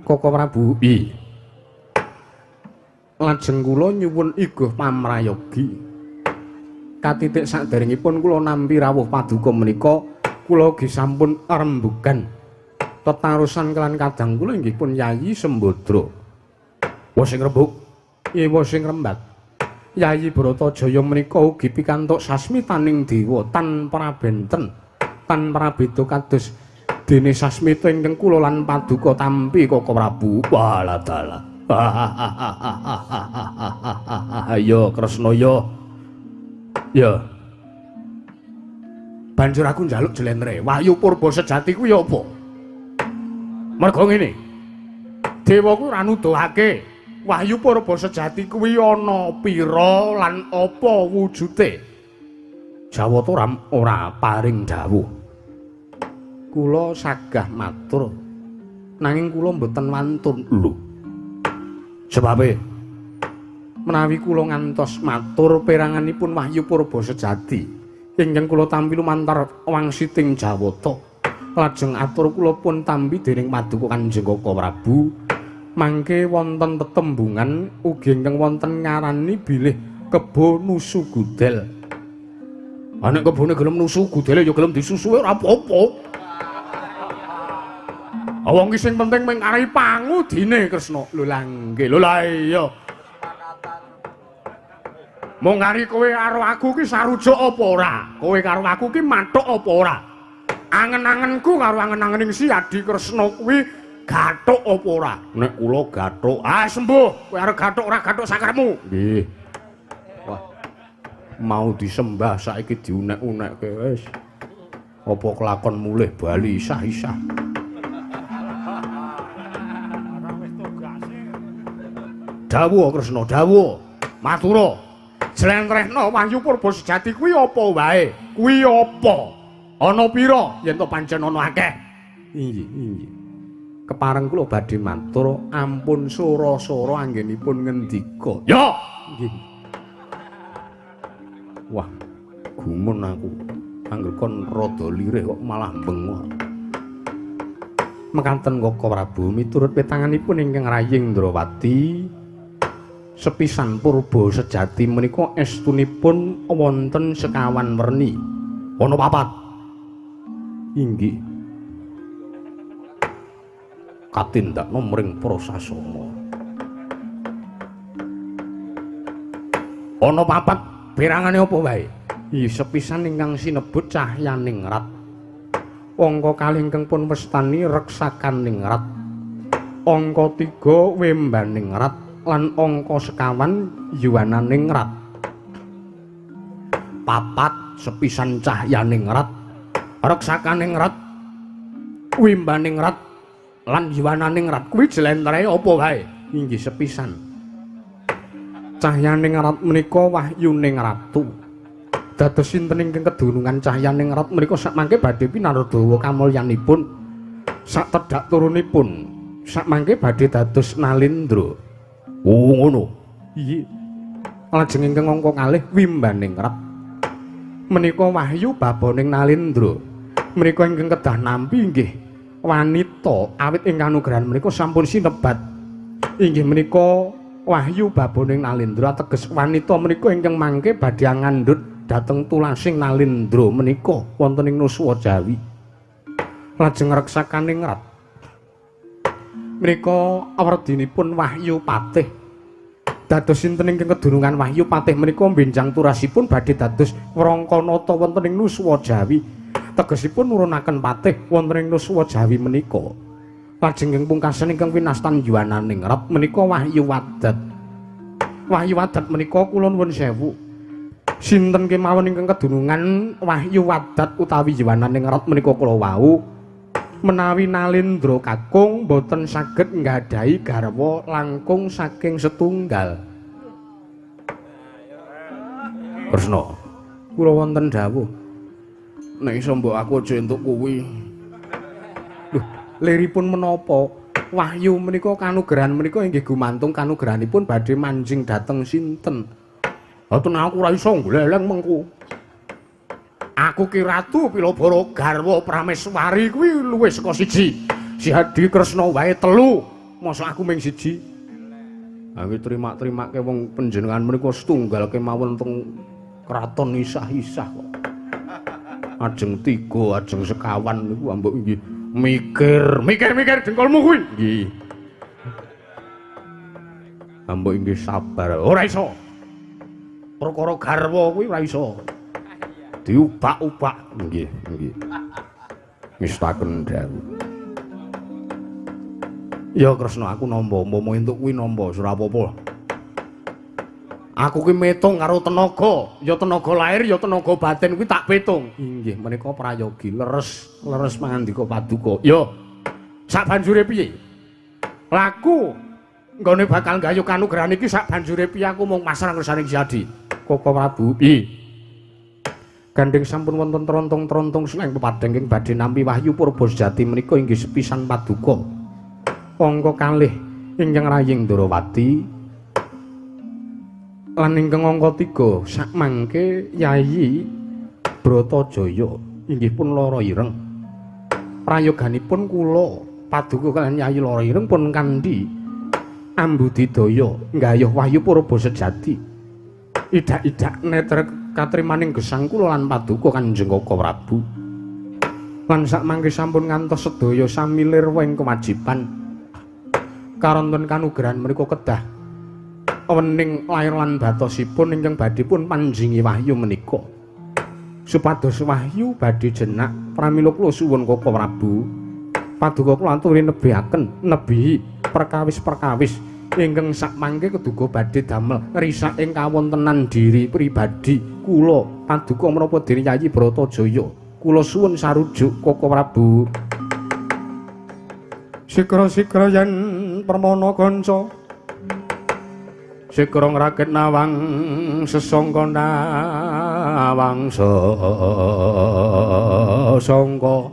Koko Prabu. Iya. Lajeng kula nyuwun iguh pamrayogi. Katitik saderengipun kula nampi rawuh paduka menika, kula ugi sampun rembugan tetarusan kelan kadang kula inggih pun Yayi Sembadra. Wong sing rembug, Ewa sing rembag. Yayi Bratajaya menika ugi pikantuk sasmitaning dewa tanpa benten, tanpa beda kados dene sasmita ingkang kula lan paduka tampi Koko Prabu. walah dalah. Ayo Kresna ya. Ya. Banjur aku njaluk jlentre, Wahyu Purba Sejati kuwi apa? Mergo ngene. Dewa kuwi ora nuduhake Wahyu Purba Sejati kuwi ana pira lan apa wujude. Jawata ora paring dawuh. Kula sagah matur nanging kula mboten wantun. Lho. Sebabe Menawi kula ngantos matur peranganipun Wahyu Purba Sejati ingkang kula tampi lumantar wangsiting Jawata, lajeng atur kula pun tampi dening paduka Kanjeng Koko Prabu, mangke wonten tetembungan ugi ingkang wonten ngarani bilih kebo nusu gudel. Nek kebone gelem nusu, gudele ya gelem disusuhe ora apa-apa. Wong ki sing penting mung kari pangudine Kresna. Lho lah nggih, lho lah iya. Mung kari kowe karo aku ki sarujuk apa ora? Kowe karo aku ki mathuk apa ora? Angen-angenku karo angen-angening si Adi Kresna kuwi gathuk apa ora? Nek kula gathuk, sembuh. Kowe arep gathuk ora gathuk sakarepmu. Nggih. Wah. Mau disembah saiki diunek-unekke wis. Apa kelakon mulih bali isah-isah. Dawuh Kresna, dawuh. Matura. Jlentrehna Wahyu Purba sejati kuwi apa wae? Kuwi apa? Ana pira yen to pancen ana akeh? Inggih, inggih. Kepareng kula badhe matur ampun sora-sora anggenipun ngendika. Ya. Nggih. Wah, gumun aku. Angger kon rada lirih kok malah bengok. Mekaten Koko Prabu miturut wetanganipun ingkang raying Ndrawati. Sepisan purba sejati menika estunipun wonten sekawan werni. Ana papat. Inggih. Katindakna mring prasasana. Ana papat pirangane apa wae? Sepisan ingkang sinebut cahyaning rat. Angka kalih ingkang pun westani reksakaning rat. Angka 3 wembaning rat. Lan angka sekawan yuwananing rat. Papat sepisan cahyaning rat, reksakaning rat, wimbaning rat, lan yuwananing rat kuwi jlentreh apa wae? Inggih sepisan. Cahyaning rat menika wahyuning ratu. Dados sinten ingkang kedunungan cahyaning rat menika sakmangke badhe pinardawa kamulyanipun. Sak tedhak turunipun sakmangke badhe dados Nalindra. Oh ngono. Iya. Lajeng ingkang angka kalih wimbaning rat. Menika wahyu baboning Nalindra. Menika ingkang kedah nampi inggih wanita awit ing kanugrahan menika sampun sinebat. Inggih menika wahyu baboning Nalindra teges wanita menika ingkang mangke badhe ngandhut dhateng tulasing Nalindra menika wonten ing Nuswa Jawi. Lajeng reksakaning rat. Menika awerdinipun Wahyu Patih. Dados sinten ingkang kedunungan Wahyu Patih menika benjang turasipun badhe dados wrangkanata wonten ing Nuswa Jawi. Tegesipun nurunaken patih wonten ing Nuswa Jawi menika. Lajeng ing pungkasan ingkang winastan yuwananing rat menika Wahyu Wadat. Wahyu Wadat menika kula nuwun sewu. Sinten kemawon ingkang kedunungan Wahyu Wadat utawi yuwananing rat menika kula wau menawi Nalindra kakung boten saged nggadahi garwa langkung saking setunggal. Kresna, kula wonten dawuh. Nek iso mbok aku aja entuk kuwi. Lho, liripun menapa? Wahyu menika kanugrahan menika inggih gumantung kanugrahanipun badhe manjing dhateng sinten? Aten aku ora iso gleleng mengku. Aku ki ratu Pilabara garwa Prameswari kuwi luwih saka siji. Si Hadi Kresna wae 3. Mosok aku mung siji. Aku terima-terimake wong panjenengan menika setunggal kemawon teng kraton isah-isah kok. Ajeng 3, ajeng sekawan niku ambek nggih mikir jengkolmu kuwi. Nggih. Ambek nggih sabar. Ora iso. Perkara garwa kuwi ora iso. Diubak-ubak nggih nggih ngestaken dawuh. Ya Kresna aku nampa momo entuk kuwi nampa ora apa-apa. Aku ki metung karo tenaga, ya tenaga lahir ya tenaga batin kuwi tak petung. Inggih menika prayogi leres mangandika paduka. Ya sak banjure piye? Laku nggone bakal gayuh kanugrahan iki sak banjure piye aku mung masrang ngersane Ki Adi. Koko Prabu. Gandeng sampun wonten trontong-trontong seneng pepadang ing badhe nampi Wahyu Purba sejati menika inggih sepisan paduka. Angka kalih ingkang raying Ndrawati lan ingkang angka 3 sakmangke Yayi Bratajaya inggih pun lara ireng. Prayoganipun kula paduka kaliyan Yayi lara ireng pun kandhi ambudidaya nggayuh Wahyu Purba sejati. Idak-idak netra katrimaning gesang kula lan paduka Kanjeng Koko Prabu. Lan sakmangke sampun ngantos sedaya sami lirwa ing kemajiban. Karonten kanugrahan menika kedah wening lair lan batosipun ingkang badhe pun panjingi wahyu menika. Supados wahyu badhe jenak pramila kula suwun Koko Prabu. Paduka kula aturi nebihi perkawis-perkawis ingkang sakmangke keduga badhe damel risak ing kawontenan diri pribadi kula paduka menapa Dene Yayi Bratajaya. Kula suwun sarujuk Koko Prabu. Sikra-sikra yen permana kanca sikra ngraket nawang sesangka nawang sesangka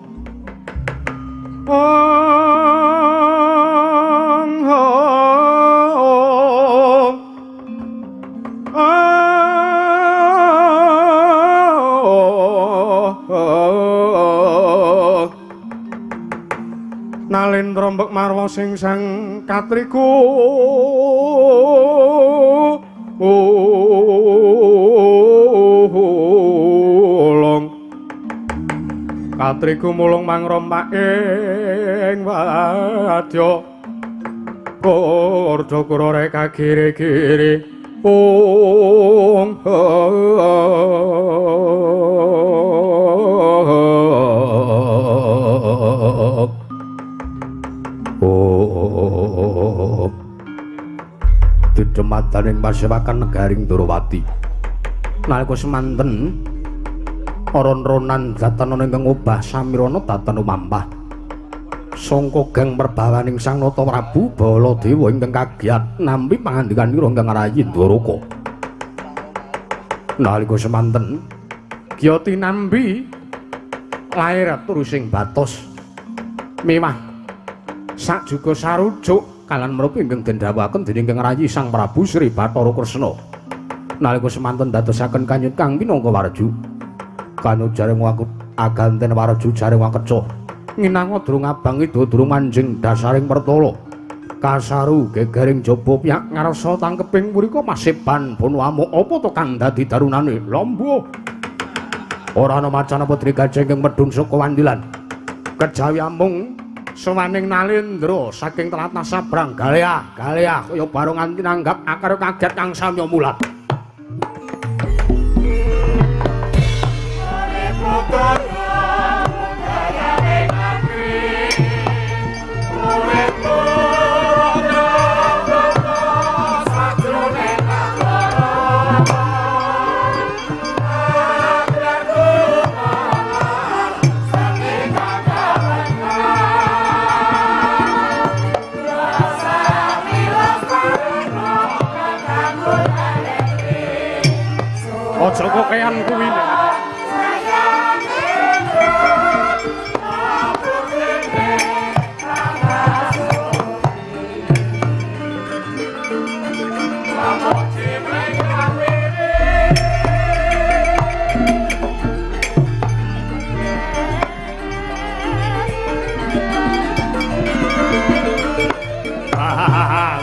Nalendra mbek marwa sing sang katriku ulung katriku mulung mangrompaking wadya Purdakura reka giri-giri Didemataning pasewakan negaring Durawati. Nalika semanten ron-ronan datanana ingkang obah samirana datana mampah. Sangka gang merbawaning Sang Nata Prabu Baladewa ingkang kagiat nampi pangandikanira ingkang rayi Dwaraka. Nalika semanten Gyati nampi lair turusing batos mewah sak juga sarujuk kalan menapa ingkang den dawuhaken dening Kang Rayi Sang Prabu Sri Bathara Kresna. Nalika semanten dadosaken kanyut kang minangka warju. Kanut jaring wakut aganten warju jaring wakeca. Nginanga durung abang itu durung manjing dasaring pertala. Kasaru gegering jaba piyak ngarsa tangkeping mrika maseban pun wamuk apa to kang dadi darunane lombo. Ora ana macan putri gajah ingkang medhung saka wandilan. Kejawi amung Sawaning Nalendra saking tlatah sabrang Galea kaya bareng nganti nanggap akar kaget kang samya mulat. Aja kokean kuwi.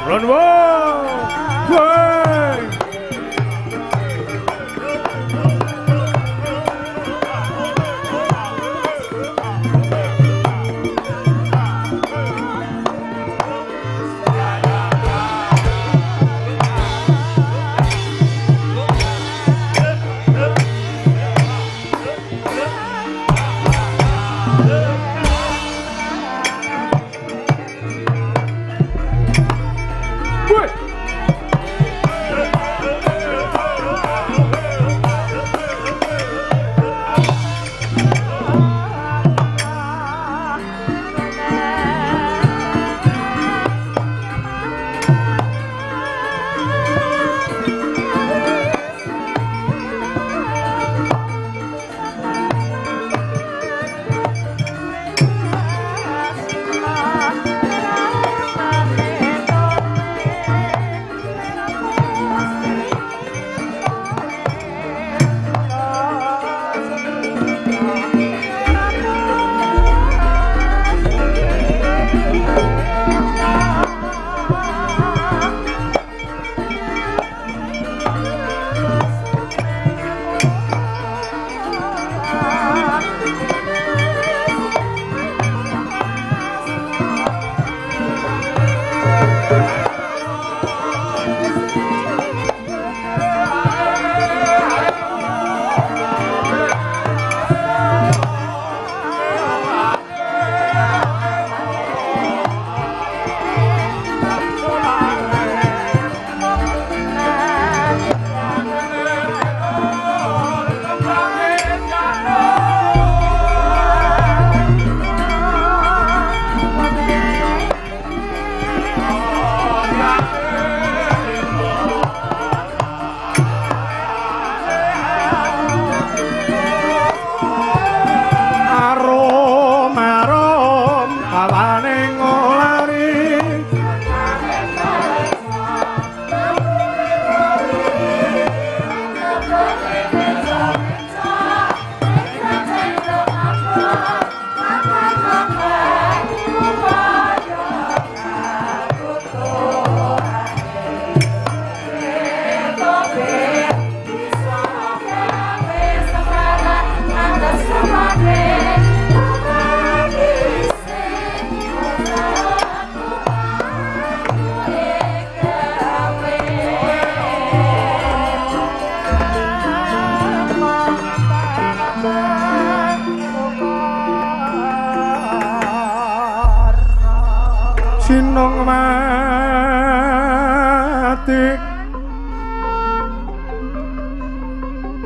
Run wo!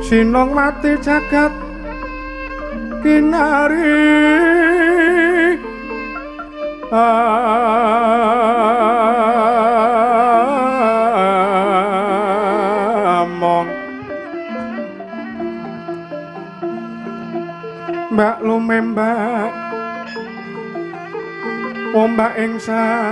Sinong mati jagat kinari among mbak lumembak ombak ing samudra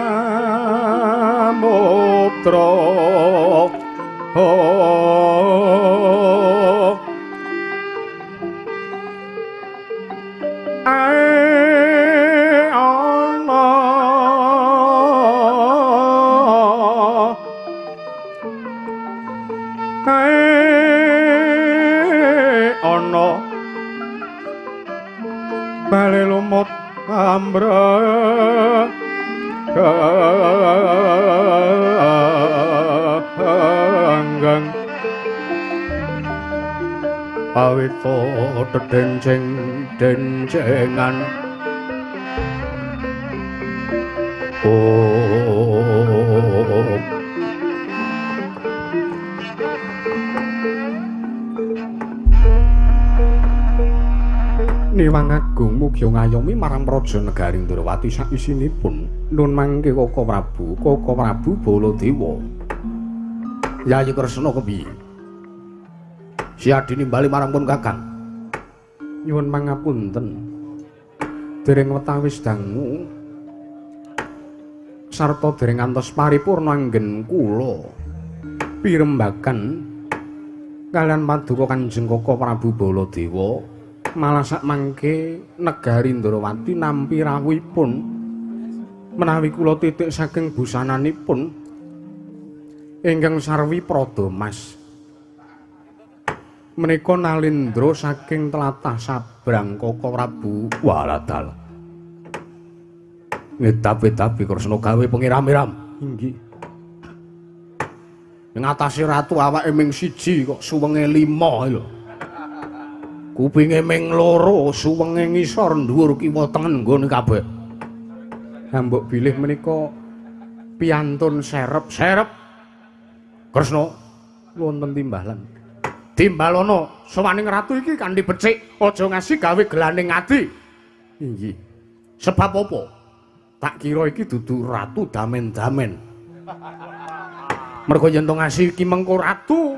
bale lumut ambrenggang awito dencengan Niwang Agung mugia ngayomi marang Praja Negari Ndrawati sak isinipun. Nun mangke Koko Prabu Baladewa. Yayi Kresna kepiye? Siadi nimbali marang pun Kakang. Nyuwun pangapunten. Dereng wetawis dangu sarta dereng ngantos paripurna anggen kula pirembagan kalian paduka Kanjeng Koko Prabu Baladewa. Malah sak mangke Negari Ndrawati nampi rawuhipun menawi kula titik saking busananipun ingkang sarwi Pradamas menika nalindra saking tlatah Sabrang Koko Prabu Waladal. Tapi Kresna gawe pengiram-iram. Inggih. Ngatasi ratu awake ming siji kok suwenge 5 lho. Kupinge ming 2, suwenge ngisor dhuwur kiwa tengen nggone kabeh. Ha mbok bilih menika piantun serep. Kresna wonten timbalan. Timbalana sawaning ratu iki kanthi becik, aja ngasih gawe gelaning ati. Inggih. Sebab apa? Tak kira iki dudu ratu damen-damen. Mergo yen to ngasih iki mengko ratu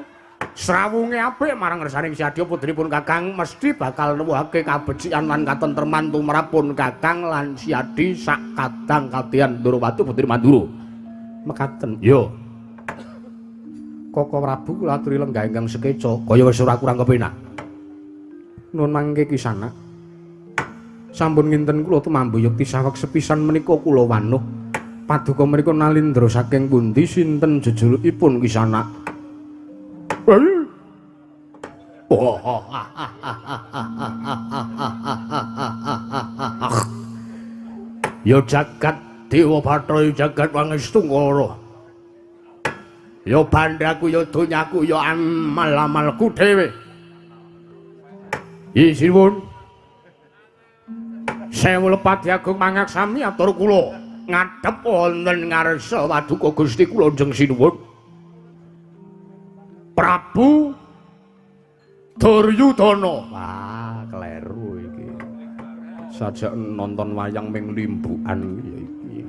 srawunge apik marang ngersaning Siadya putrinipun Kakang mesti bakal nuwuhake kabecikan lan katentreman tumrapun Kakang lan Siadi sak kadang katihan Ndrawati putri Mandura. Mekaten. Yo. Koko Prabu kula aturi lenggah ingkang sekeca kaya wis ora kurang kepenak. Nun mangke kisana. Sampun nginten kula tumambu yekti saweg sepisan menika kula wanuh. Paduka menika nalindra saking pundi sinten jejulukipun kisana? Ya jagat Dewa Bathara, jagat Wangestu Ngara. Ya bandhaku, ya donyaku, ya amal-amalku dhewe. Isiwun. Sewu Lepati Agung mangaksami atur kula ngadhep wonten ngarsa Paduka Gusti kula njeng sinuwun. Prabu Duryudana. Wah, kleru iki. Sajak nonton wayang ming limbukan ya iki.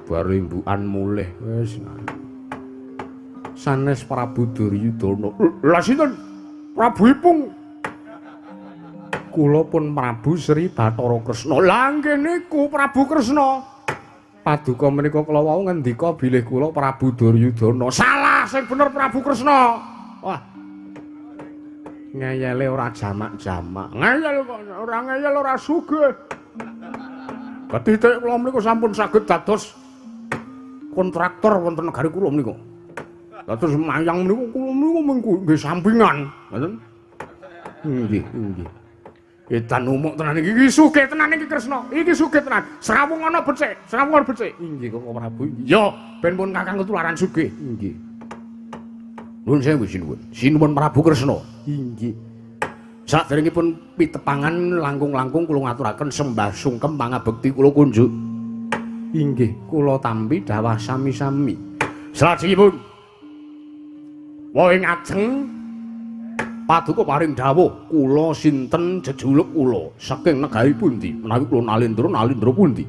Bar limbukan mulih wis. Sanes Prabu Duryudana. Lah sinten? Prabu Ipung. Kula pun Prabu Sri Bathara Kresna. Lah nggih niku Prabu Kresna. Paduka menika kala wau ngendika bilih kula Prabu Duryudana. Salah sing bener Prabu Kresna. Wah. Ngeyele ora jamak-jamak. Ngeyel kok ora ngeyel ora sugih. Ketitik kula menika sampun saged dados kontraktor wonten negari kula menika. Dados mayang menika kula menika nggih sampingan, ngoten. Nggih, nggih. Edan umuk tenan iki sugih tenan iki Kresna. Iki sugih tenan. Srawung ana becik, srawung ana becik. Inggih Koko Prabu. Yo, ben pun Kakang ketularan sugih. Inggih. Nuwun sewu sinuwun. Sinuwun Prabu Kresna. Inggih. Saderengipun pitepangan langkung-langkung kula ngaturaken sembah sungkem pangabekti kula kunjuk. Inggih, kula tampi dawah sami-sami. Salajengipun woing ajeng Paduka paring dawuh kula sinten jejuluk kula saking negari pundi menawi kula Nalendra pundi.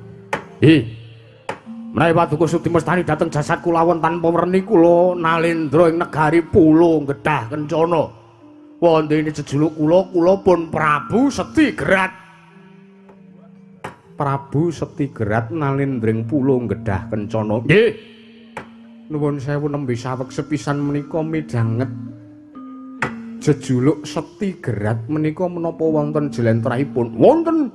Menawi Paduka sudi mestani dhateng jasad kula wonten tanpa werni kula Nalendra ing negari Pulo Gedhah Kencana. Wondene jejuluk kula pun Prabu Setigrat. Prabu Setigrat Nalendring Pulo Gedhah Kencana. Nggih. Nuwun sewu nembe saweg sepisan menika midhanget jejuluk Setigrat menika menapa wonten jlentrahipun? Wonten.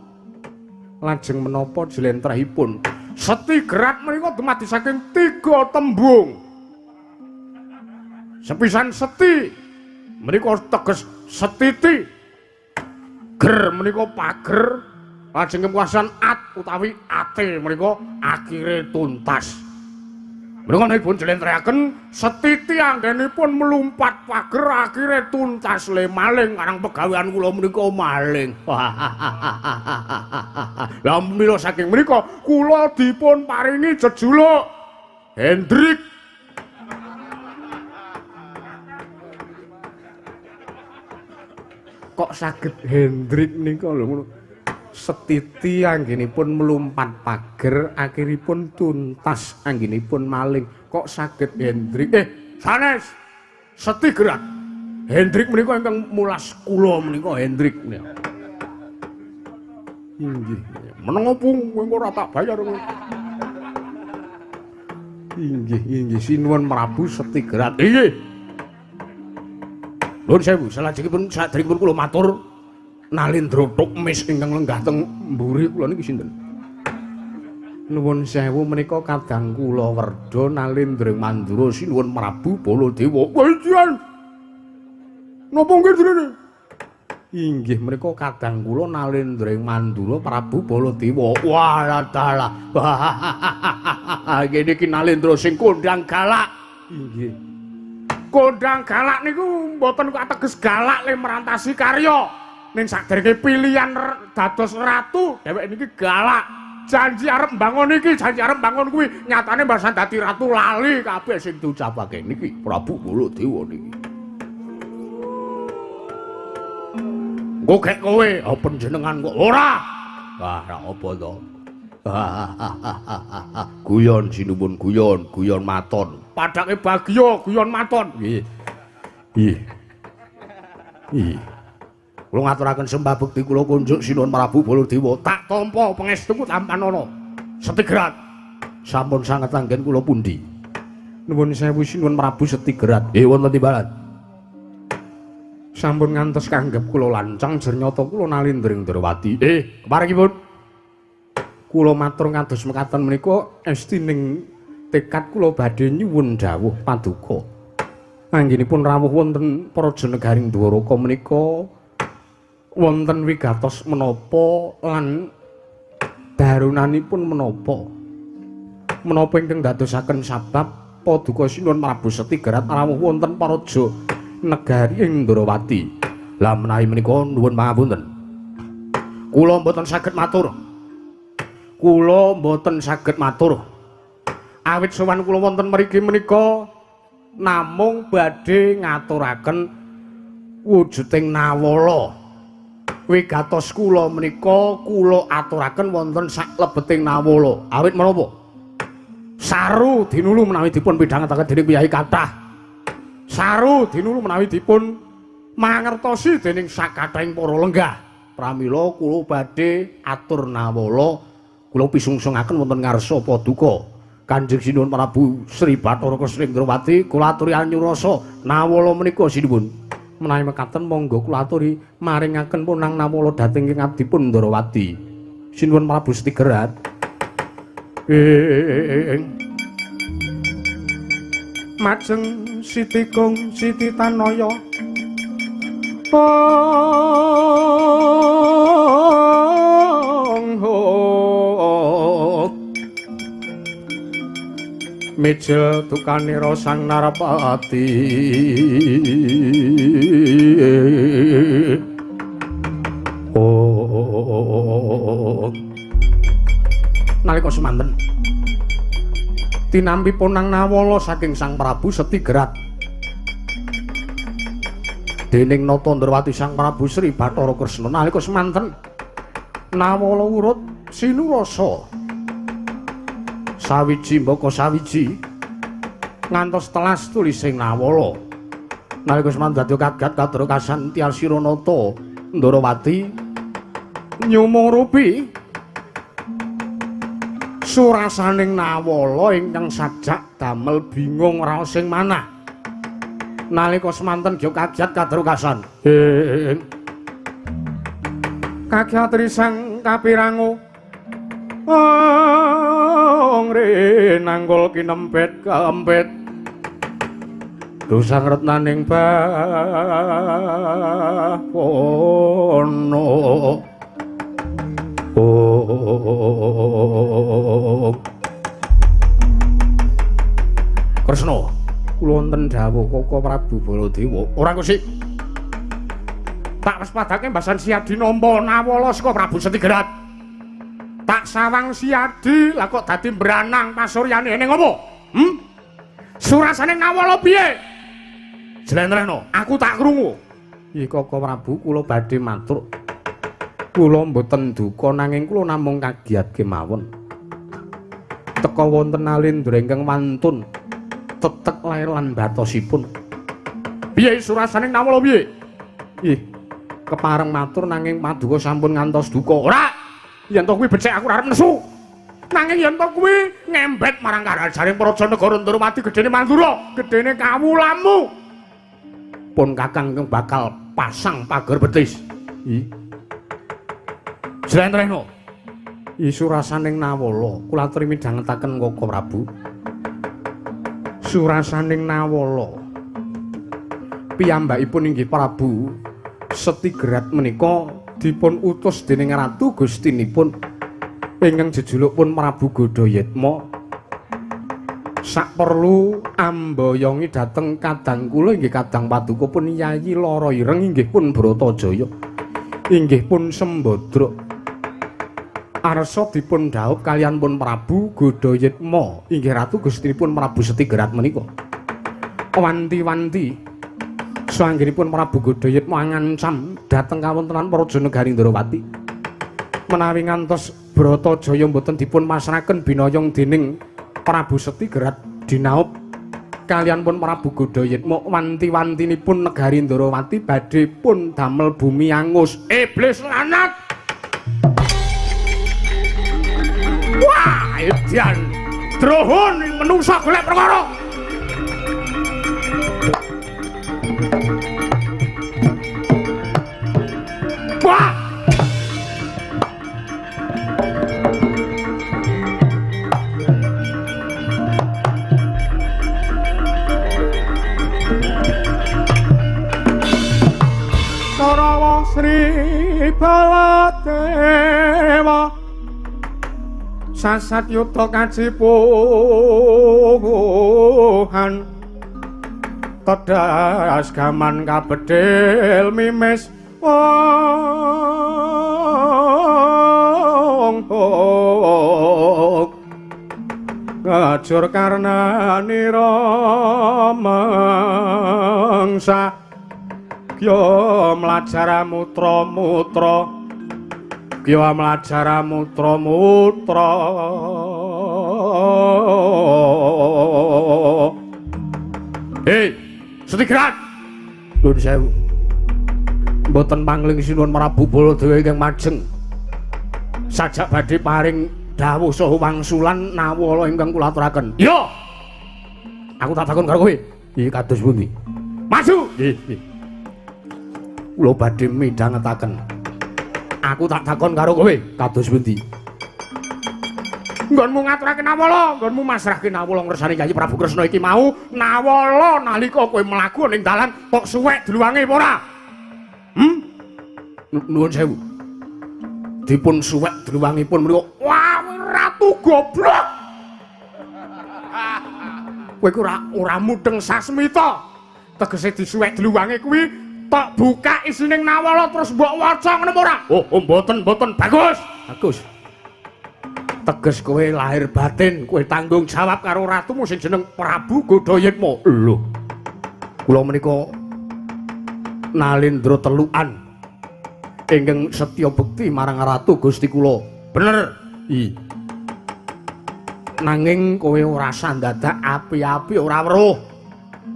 Lajeng menapa jlentrahipun? Setigrat menika dumadi saking 3 tembung. Sepisan seti menika teges setiti. Ger menika pager. Lajeng kepuasan at utawi ate menika akhire tuntas. Menika dipun jlentrekaken setiti anggenipun melumpat pager akhire tuntas le maling karang pegawean kula menika maling. Lah mila saking menika kula dipun paringi jejuluk Hendrik. Kok saged Hendrik nika lho ngono. Setiti anggenipun melumpat pager akhiripun tuntas anggenipun maling. Kok saged Hendrik sanes Setigrat Hendrik menika ingkang mulas kula menika Hendrik menika. Inggih menengo pung kowe ora tak bayar kowe. Inggih sinuwun Prabu Setigrat. Inggih nuwun sewu salajengipun sadèrèngipun kula matur Nalendra Tukmis ingkang lenggah teng mburi kula niki sinten? Nuwun sewu menika kadang kula Werda Nalendra Mandura sinuwun Prabu Baladewa. Wajian. Napa nggih jenenge? Inggih menika kadang kula Nalendra Mandura Prabu Baladewa. Wah dalah. Nggih niki Nalendra sing kondang galak. Inggih. Kondang galak niku mboten kok ateges galak le merantasi karya. Ning sadèrèngé pilihan dados ratu dheweke niki galak. Janji arep mbangun iki, janji arep mbangun kuwi, nyatane mbasan dadi ratu lali kabeh sing diucapake niki Prabu Baladewa niki. Engko gek kowe apa jenengan kok ora? Wah, ora apa to. Guyon sinuwun guyon maton. Padake bagya guyon maton. Nggih. Kula ngaturaken sembah bekti kula kunjuk sinuwun Prabu Baladewa tak tampa pangestuku tampanana. Setigrat sampun sanget anggen kula pundi? Nuwun sewu sinuwun Prabu Setigrat. Wonten timbalan. Sampun ngantos kanggep kula lancang jernyata kula Nalendring Drawati. Keparengipun kula matur ngantos mekaten menika estining tekad kula badhe nyuwun dawuh Paduka. Anggenipun rawuh wonten Praja Negaring Dwaraka menika wonten wigatos menapa lan darunanipun menapa ingkang dadosaken sabab Paduka sinuwun Prabu Setigrat rawuh wonten Praja Negari Indrawati. Lah menawi menika nuwun pangapunten. Kula mboten saged matur. Awit sowan kula wonten mriki menika namung badhe ngaturaken wujuding nawala. Wigatos kula menika kula aturaken wonten saklebeting nawala. Awit menapa? Saru dinulu menawi dipun pidhangetaken dening piyai kathah. Saru dinulu menawi dipun mangertosi dening sakathahing para lenggah. Pramila kula badhe atur nawala kula pisungsungaken wonten ngarsa Paduka Kanjeng Sinuwun Prabu Sri Bathara Kesringgrawati. Kula aturi anyurasa nawala menika sinuwun. Menawi mekaten monggo kula aturi maringaken punang nawala dhateng ing abdipun Ndrawati. Sinuwun Prabu Setigrat. Majeng Siti Kong Siti Tanaya. Meja tukanira Sang Narapati. Nalika semanten tinampi ponang Nawala saking Sang Prabu Setigrat. Dening Nata Ndrawati Sang Prabu Sri Bathara Kresna nalika semanten Nawala urut sinurasa sawiji mbaka sawiji ngantos telas tulising Nawala nalika semanten dadi kagat kadrekasan Tyasira Nata Ndrawati nyumurupi surasaning Nawala ingkang sajak damel bingung raos sing manah nalika semanten ya kagiat kadrukasan kagiat risang kapirangu ngre nanggul kinempet kaempet dosang retnaning bawana Kresna kula wonten dawuh Koko Prabu Baladewa. Ora Gusti. Tak waspadake mbasan Siadi nampa Nawala saka Prabu Setigrat. Tak sawang Siadi lah kok dadi mbranang pasuryane ning apa? Surasane Nawala piye? Jlentrehna, aku tak krungu. Iki Koko Prabu kula badhe matur. Kula mboten duka nanging kula namung kagiat kemawon. Teka wonten alindra ingkang wantun tetek lair lan batosipun. Piye surasaning Nawala piye? Ih, kepareng matur nanging paduka sampun ngantos duka. Ora. Yen to kuwi becik aku ora arep nesu. Nanging yen to kuwi ngembet marang karajaning Praja Negara Ndrawati gedene Mandura, gedene kawulamu. Pun Kakang bakal pasang pager betis. Ih. Jlentrehna. Ih surasaning Nawala kula aturi midhangetaken Koko Prabu. Surasaning Nawala piyambakipun inggih Prabu Setigrat menika dipun utus dening Ratu Gustinipun ingkang jejulukipun Prabu Godayatma saperlu ambayongi dhateng kadang kula inggih kadang paduka pun Yayi Lara Ireng inggih pun Bratajaya inggih pun Sembadra arsa dipun dhaup kaliyan pun Prabu Godayatma inggih Ratu Gustinipun Prabu Setigrat menika. Wanti-wanti sanggenipun Prabu Godayatma ngancam dhateng kawontenan Praja Negari Ndrawati. Menawi ngantos Bratajaya mboten dipun masrahaken binayong dening Prabu Setigrat dinaup kaliyan pun Prabu Godayatma wanti-wantinipun Negari Ndrawati badhe pun damel bumi angus. Iblis lanat. Wah, edian drohon menungsa golek perkara. Wah. Sarawa Sri Baladewa Sasatyuta kacipuhan tedas gaman kabedhil mimis wong ngajur karnanira mangsa kya mlajara mutra-mutra Kya mlajara mutra-mutra Hei, Setigrat Nuwun sewu mboten pangling sinuwun Prabu Baladewa ingkang majeng sajak badhe paring dawuh saha wangsulan Nawala ingkang kula aturaken. Iya. Aku tak takon karo kowe. Iki kados pundi? Maju. Nggih. Kula badhe midhangetaken. Aku tak takon karo kowe, kados pundi? Nggonmu ngaturake Nawala, nggonmu masrahke Nawala ngersani Yayi Prabu Kresna iki mau, Nawala nalika kowe mlaku ning dalan kok suwek dluwange apa ora? Nuwun sewu. Dipun suwek dluwangipun menika, wah ratu goblok. Kowe ku ora mudeng sasmita. Tegese disuwek dluwange kuwi tok buka isining Nawala terus mbok waca ngono ora? Oh, mboten, bagus. Bagus. Teges kowe lahir batin, kowe tanggung jawab karo ratumu sing jeneng Prabu Godayitma. Lho. Kula menika Nalendra telukan ingkang setya bekti marang ratu Gusti kula. Bener. Nanging kowe ora sandadak api-api ora weruh.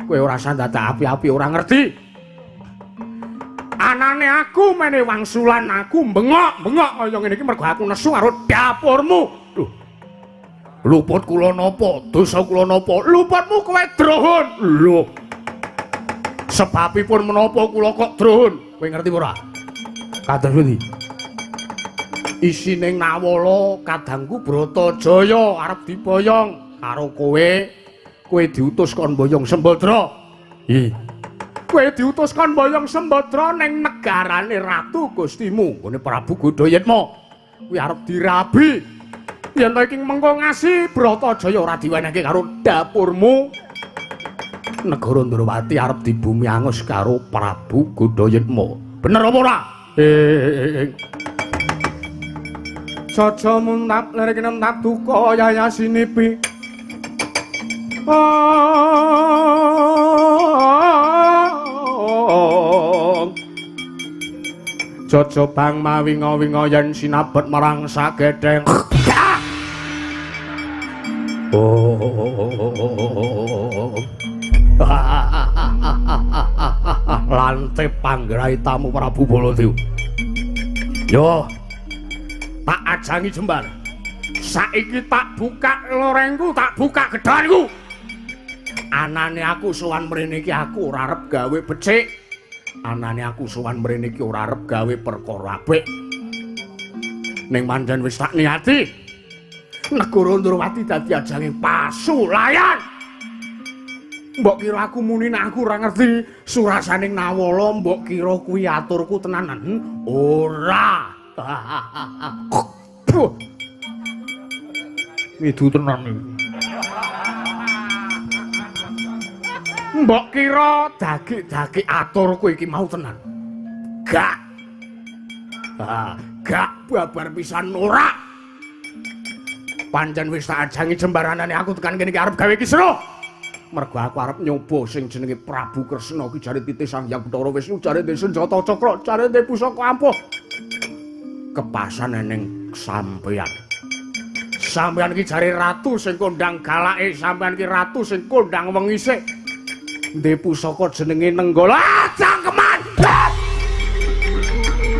Kowe ora sandadak api-api ora ngerti. Anane aku mene wangsulan aku bengok-bengok kaya ngene iki mergo aku nesu karo dapurmu. Lho. Luput kula napa? Dosa kula napa? Luputmu kowe drohon. Lho. Sebabipun menapa kula kok drohon? Kowe ngerti ora? Kados pundi? Isining Nawala kadangku Bratajaya arep diboyong karo kowe. Kowe diutus kon boyong Sembadra. Kowe diutus kon boyong Sembadra ning negarane ratu Gustimu, ngene Prabu Godayitma. Kuwi arep dirabi. Yen ta iki mengko ngasi Bratajaya ora diwenehke karo dapurmu. Negara Ndrawati arep dibumi angus karo Prabu Godayitma. Bener apa ora? Caca muntap lirik nentap duka yayasinipi. Caca bang mawinga-winga yen sinabet marang sagedheng. Lante panggrahi tamu Prabu Baladewa. Yo, tak ajangi jembar. Saiki tak buka lorengku, tak buka gedhanku. Anane aku sowan mrene iki aku ora arep gawe becik. Anane aku sowan mrene iki ora arep gawe perkara apik. Ning pancen wis tak niati. Negara Ndrawati dadi ajanging pasulayan. Mbok kira aku muni nek aku ora ngerti surasaning Nawala, mbok kira kuwi aturku tenanan. Ora. Itu tenan iki. Mbok kira dagik-dagik aturku iki mau tenan. Gak. Gak babar pisan ora. Pancen wis tak ajangi jembaranane aku tekan kene iki arep gawe kisruh. Mergo aku arep nyoba sing jenenge Prabu Kresna ki jare titih Sang Hyang Bathara Wisnu, jare ndek senjata cakra, jare ndek pusaka ampuh. Kepasan ning sampeyan. Sampeyan ki jare ratu sing kondang galake, sampeyan ki ratu sing kondang wengise. Ndek pusaka jenenge Nenggala. Cangkeman.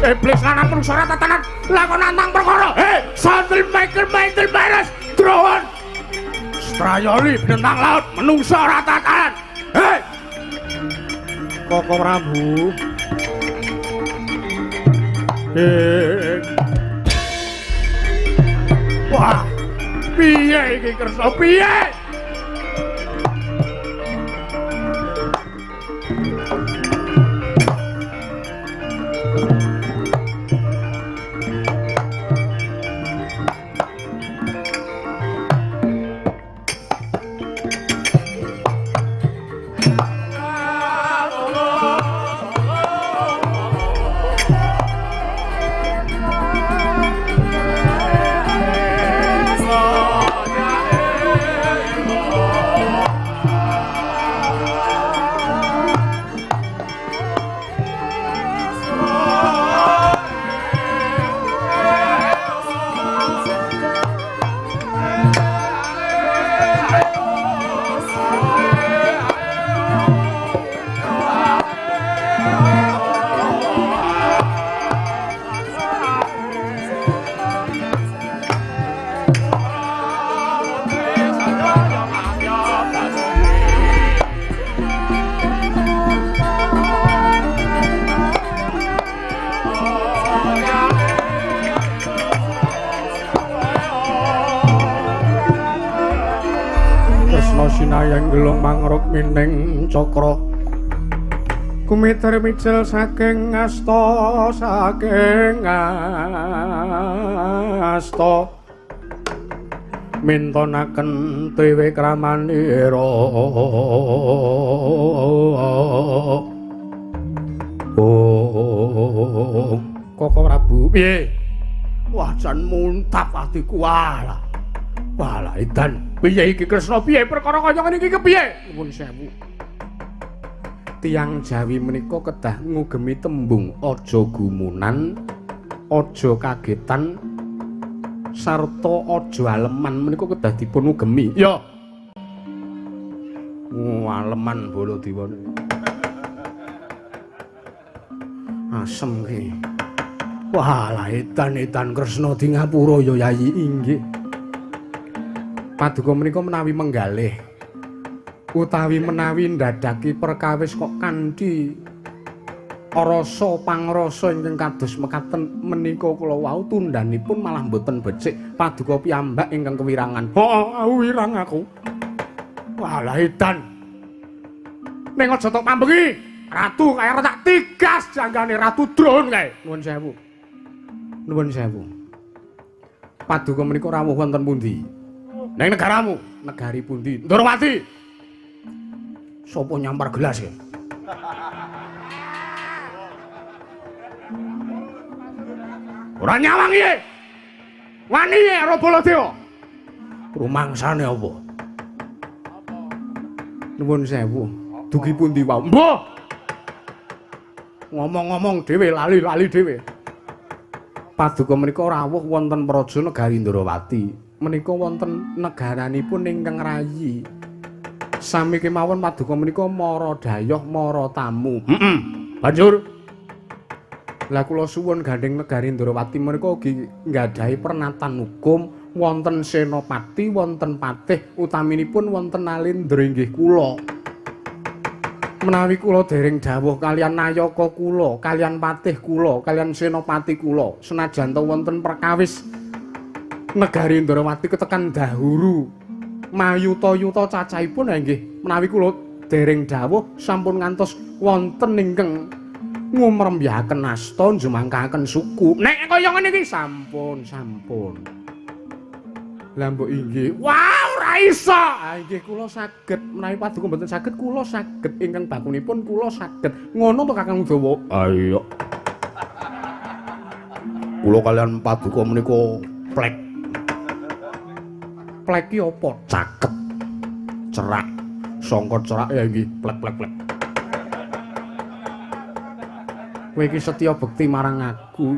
Iblis lanang menungsa ora tatanan, lakon nantang perkara. Sandel Michael beres. Drohon. Strayoli bintang laut menungsa ora tatanan. Koko Prabu. Wah, piye iki Kresna piye? Sinayang gelung mangruk mining cakra kumiter micil saking asta mintonaken dewe kramanira Koko Prabu piye Wah jan muntap atiku walah. Walah edan. Piye iki Kresna piye perkara kaya ngene iki kepiye? Nuwun sewu. Tiang Jawi menika kedah ngugemi tembung aja gumunan, aja kagetan sarta aja aleman menika kedah dipun ugemi. Ya. Aleman Baladewa. Asem ki. Walah edan Kresna di ngapura ya Yayi inggih. Paduka menika menawi menggalih utawi menawi ndadaki perkawis kok kanthi rasa pangrasa ingkang kados mekaten menika kula wau tundhanipun malah mboten becik paduka piyambak ingkang kewirangan. Wirang aku. Walah edan. Ning aja tok pambengi. Ratu kaya tak tigas janggane Ratu Drun kae. Nuwun sewu. Nuwun sewu. Paduka menika rawuh wonten pundi? Ning negaramu, negari pundi? Ndorowati. Sopo nyampar gelas ya? Ora nyawang ye. Wani ye karo Baladewa. Rumangsane apa? Nuwun sewu. Dugi pundi wau? Mbah. Ngomong-ngomong dhewe lali-lali dhewe. Paduka menika rawuh wonten praja negari Ndorowati. Menika wonten negaranipun ingkang rayi. Sami kemawon paduka menika mara dayoh mara tamu. Banjur lah kula suwun gandeng negari Ndorowati menika ugi nggadahi pernatan hukum wonten senopati, wonten patih, utaminipun wonten Nalendra inggih kula. Menawi kula dereng dawuh kalian nayaka kula, kalian patih kula, kalian senopati kula, senajan to wonten perkawis negari Ndorowati ketekan dahuru mayuta-yuta cacahipun nggih menawi kula dereng dawuh sampun ngantos wonten ingkang ngumrembyaken asta njumangkaken suku. Nek kaya ngene iki sampun. Lah mbok inggih. Wah, ora iso. Inggih kula saged menawi paduka mboten saged kula saged ingkang bakunipun kula saged. Ngono to Kakang Udawa. Ayo. Kula kalian paduka menika plek. Plek ki apa? Caket. Cerak. Sangka cerak ya nggih plek. Kowe iki setya bekti marang aku.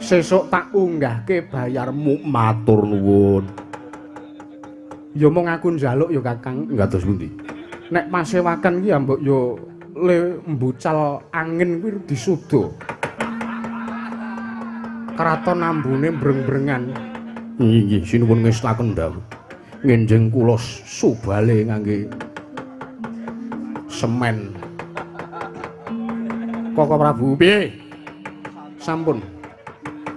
Sesuk tak unggahke bayarmu matur nuwun. Ya mung aku njaluk ya Kakang. Ngados pundi? Nek pasewakan ki ambek ya le mbucal angin kuwi disuda. Kraton ambune breng-brengan. Nggih, sinuwun ngestaken dawuh. Ngenjing kula subale ngangge semen. Koko Prabu piye? Sampun.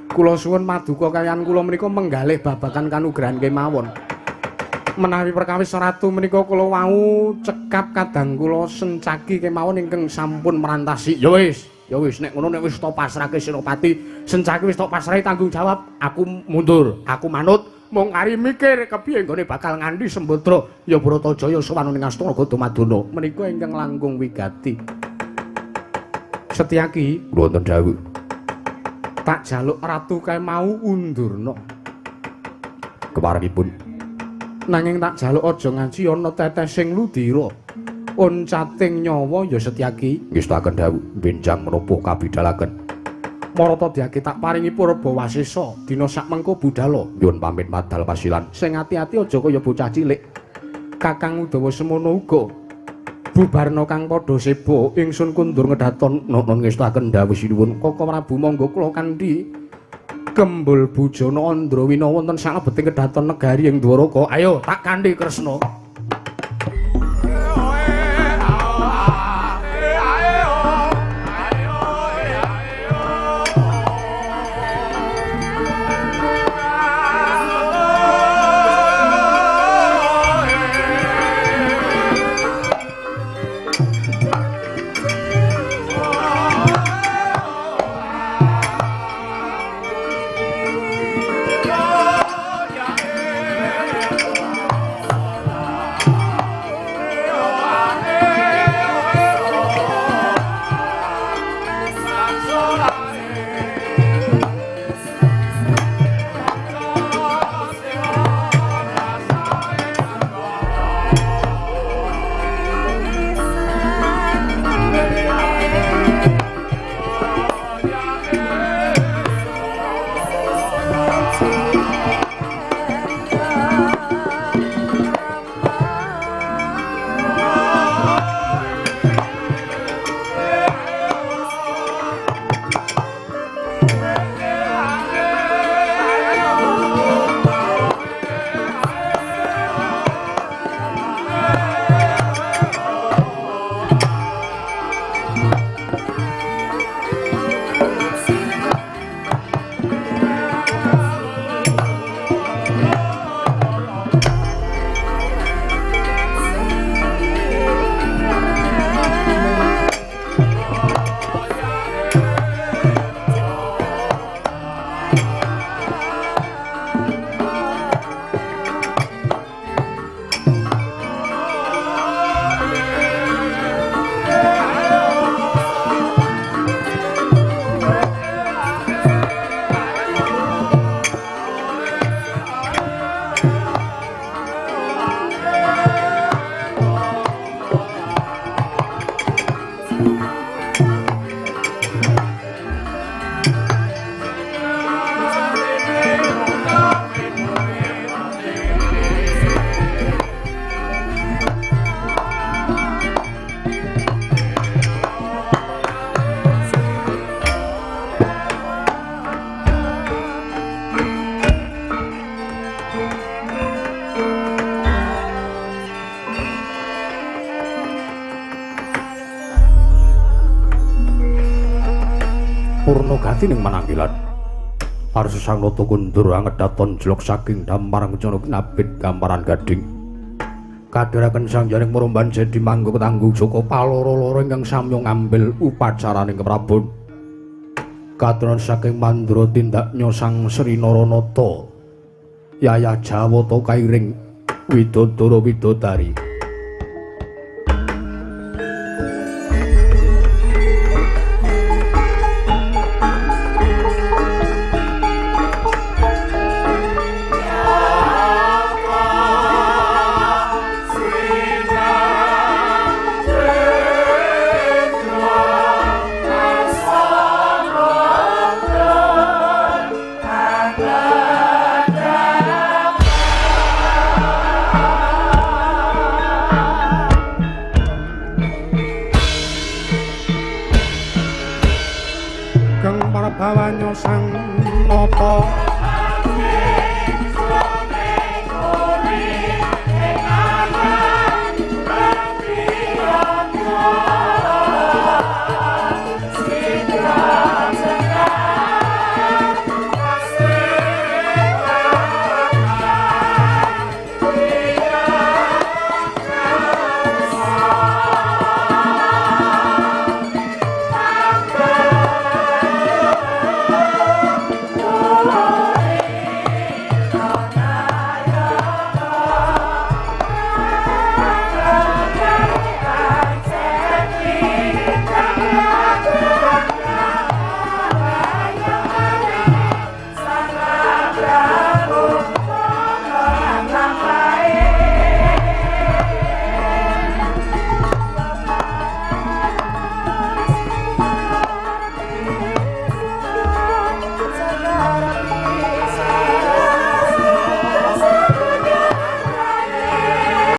Kula suwun maduka kaliyan kula menika menggalih babagan kanugrahan kemawon. Menawi perkawis ratu menika kula wau cekap kadang kula sencaki kemawon ingkang sampun merantasi. Ya wis nek ngono nek wis tok pasrahke Senopati, sencaki wis tok pasrahi tanggung jawab, aku mundur, aku manut. Mung ari mikir kepiye nggone bakal nganti Sembadra ya Bratajaya sowan ning Astana Gadamadana. Menika ingkang langkung wigati. Setyaki wonten dawuh. Tak jaluk ratu kae mau undurna. Keparengipun. Nanging tak jaluk aja nganci ana tetesing ludira. Oncating nyawa ya Setyaki. Ngestaken dawuh benjang menapa kabidalaken. Marata Dyaki tak paringi purba wasesa dina sakmengko budala. Nyuwun pamit madal pasilan. Sing ati-ati aja kaya bocah cilik. Kakang Udawa semono uga. Bubarna kang padha seba ingsun kundur ngedaton nuwun ngestaken dawuh sinuwun Koko Prabu monggo kula kanthi Kembul Bujana Andrawina wonten salebeting kedaton negari ing Dwaraka. Ayo tak kanthi Kresna. Purnagati ning mananggilan. Arsa sang nata kundur angedhaton jlok saking damparang cana nabit gamparan gading. Kadhiraken sang jaring maromban jadi manggo ketanggung Joko paloro-loro ingkang samya ngambil upacaraning keprabon. Katuran saking mandra tindaknya sang Sri Naranata. Yaya Jawata kairing Widodara Widodari. Bawanyo sang nata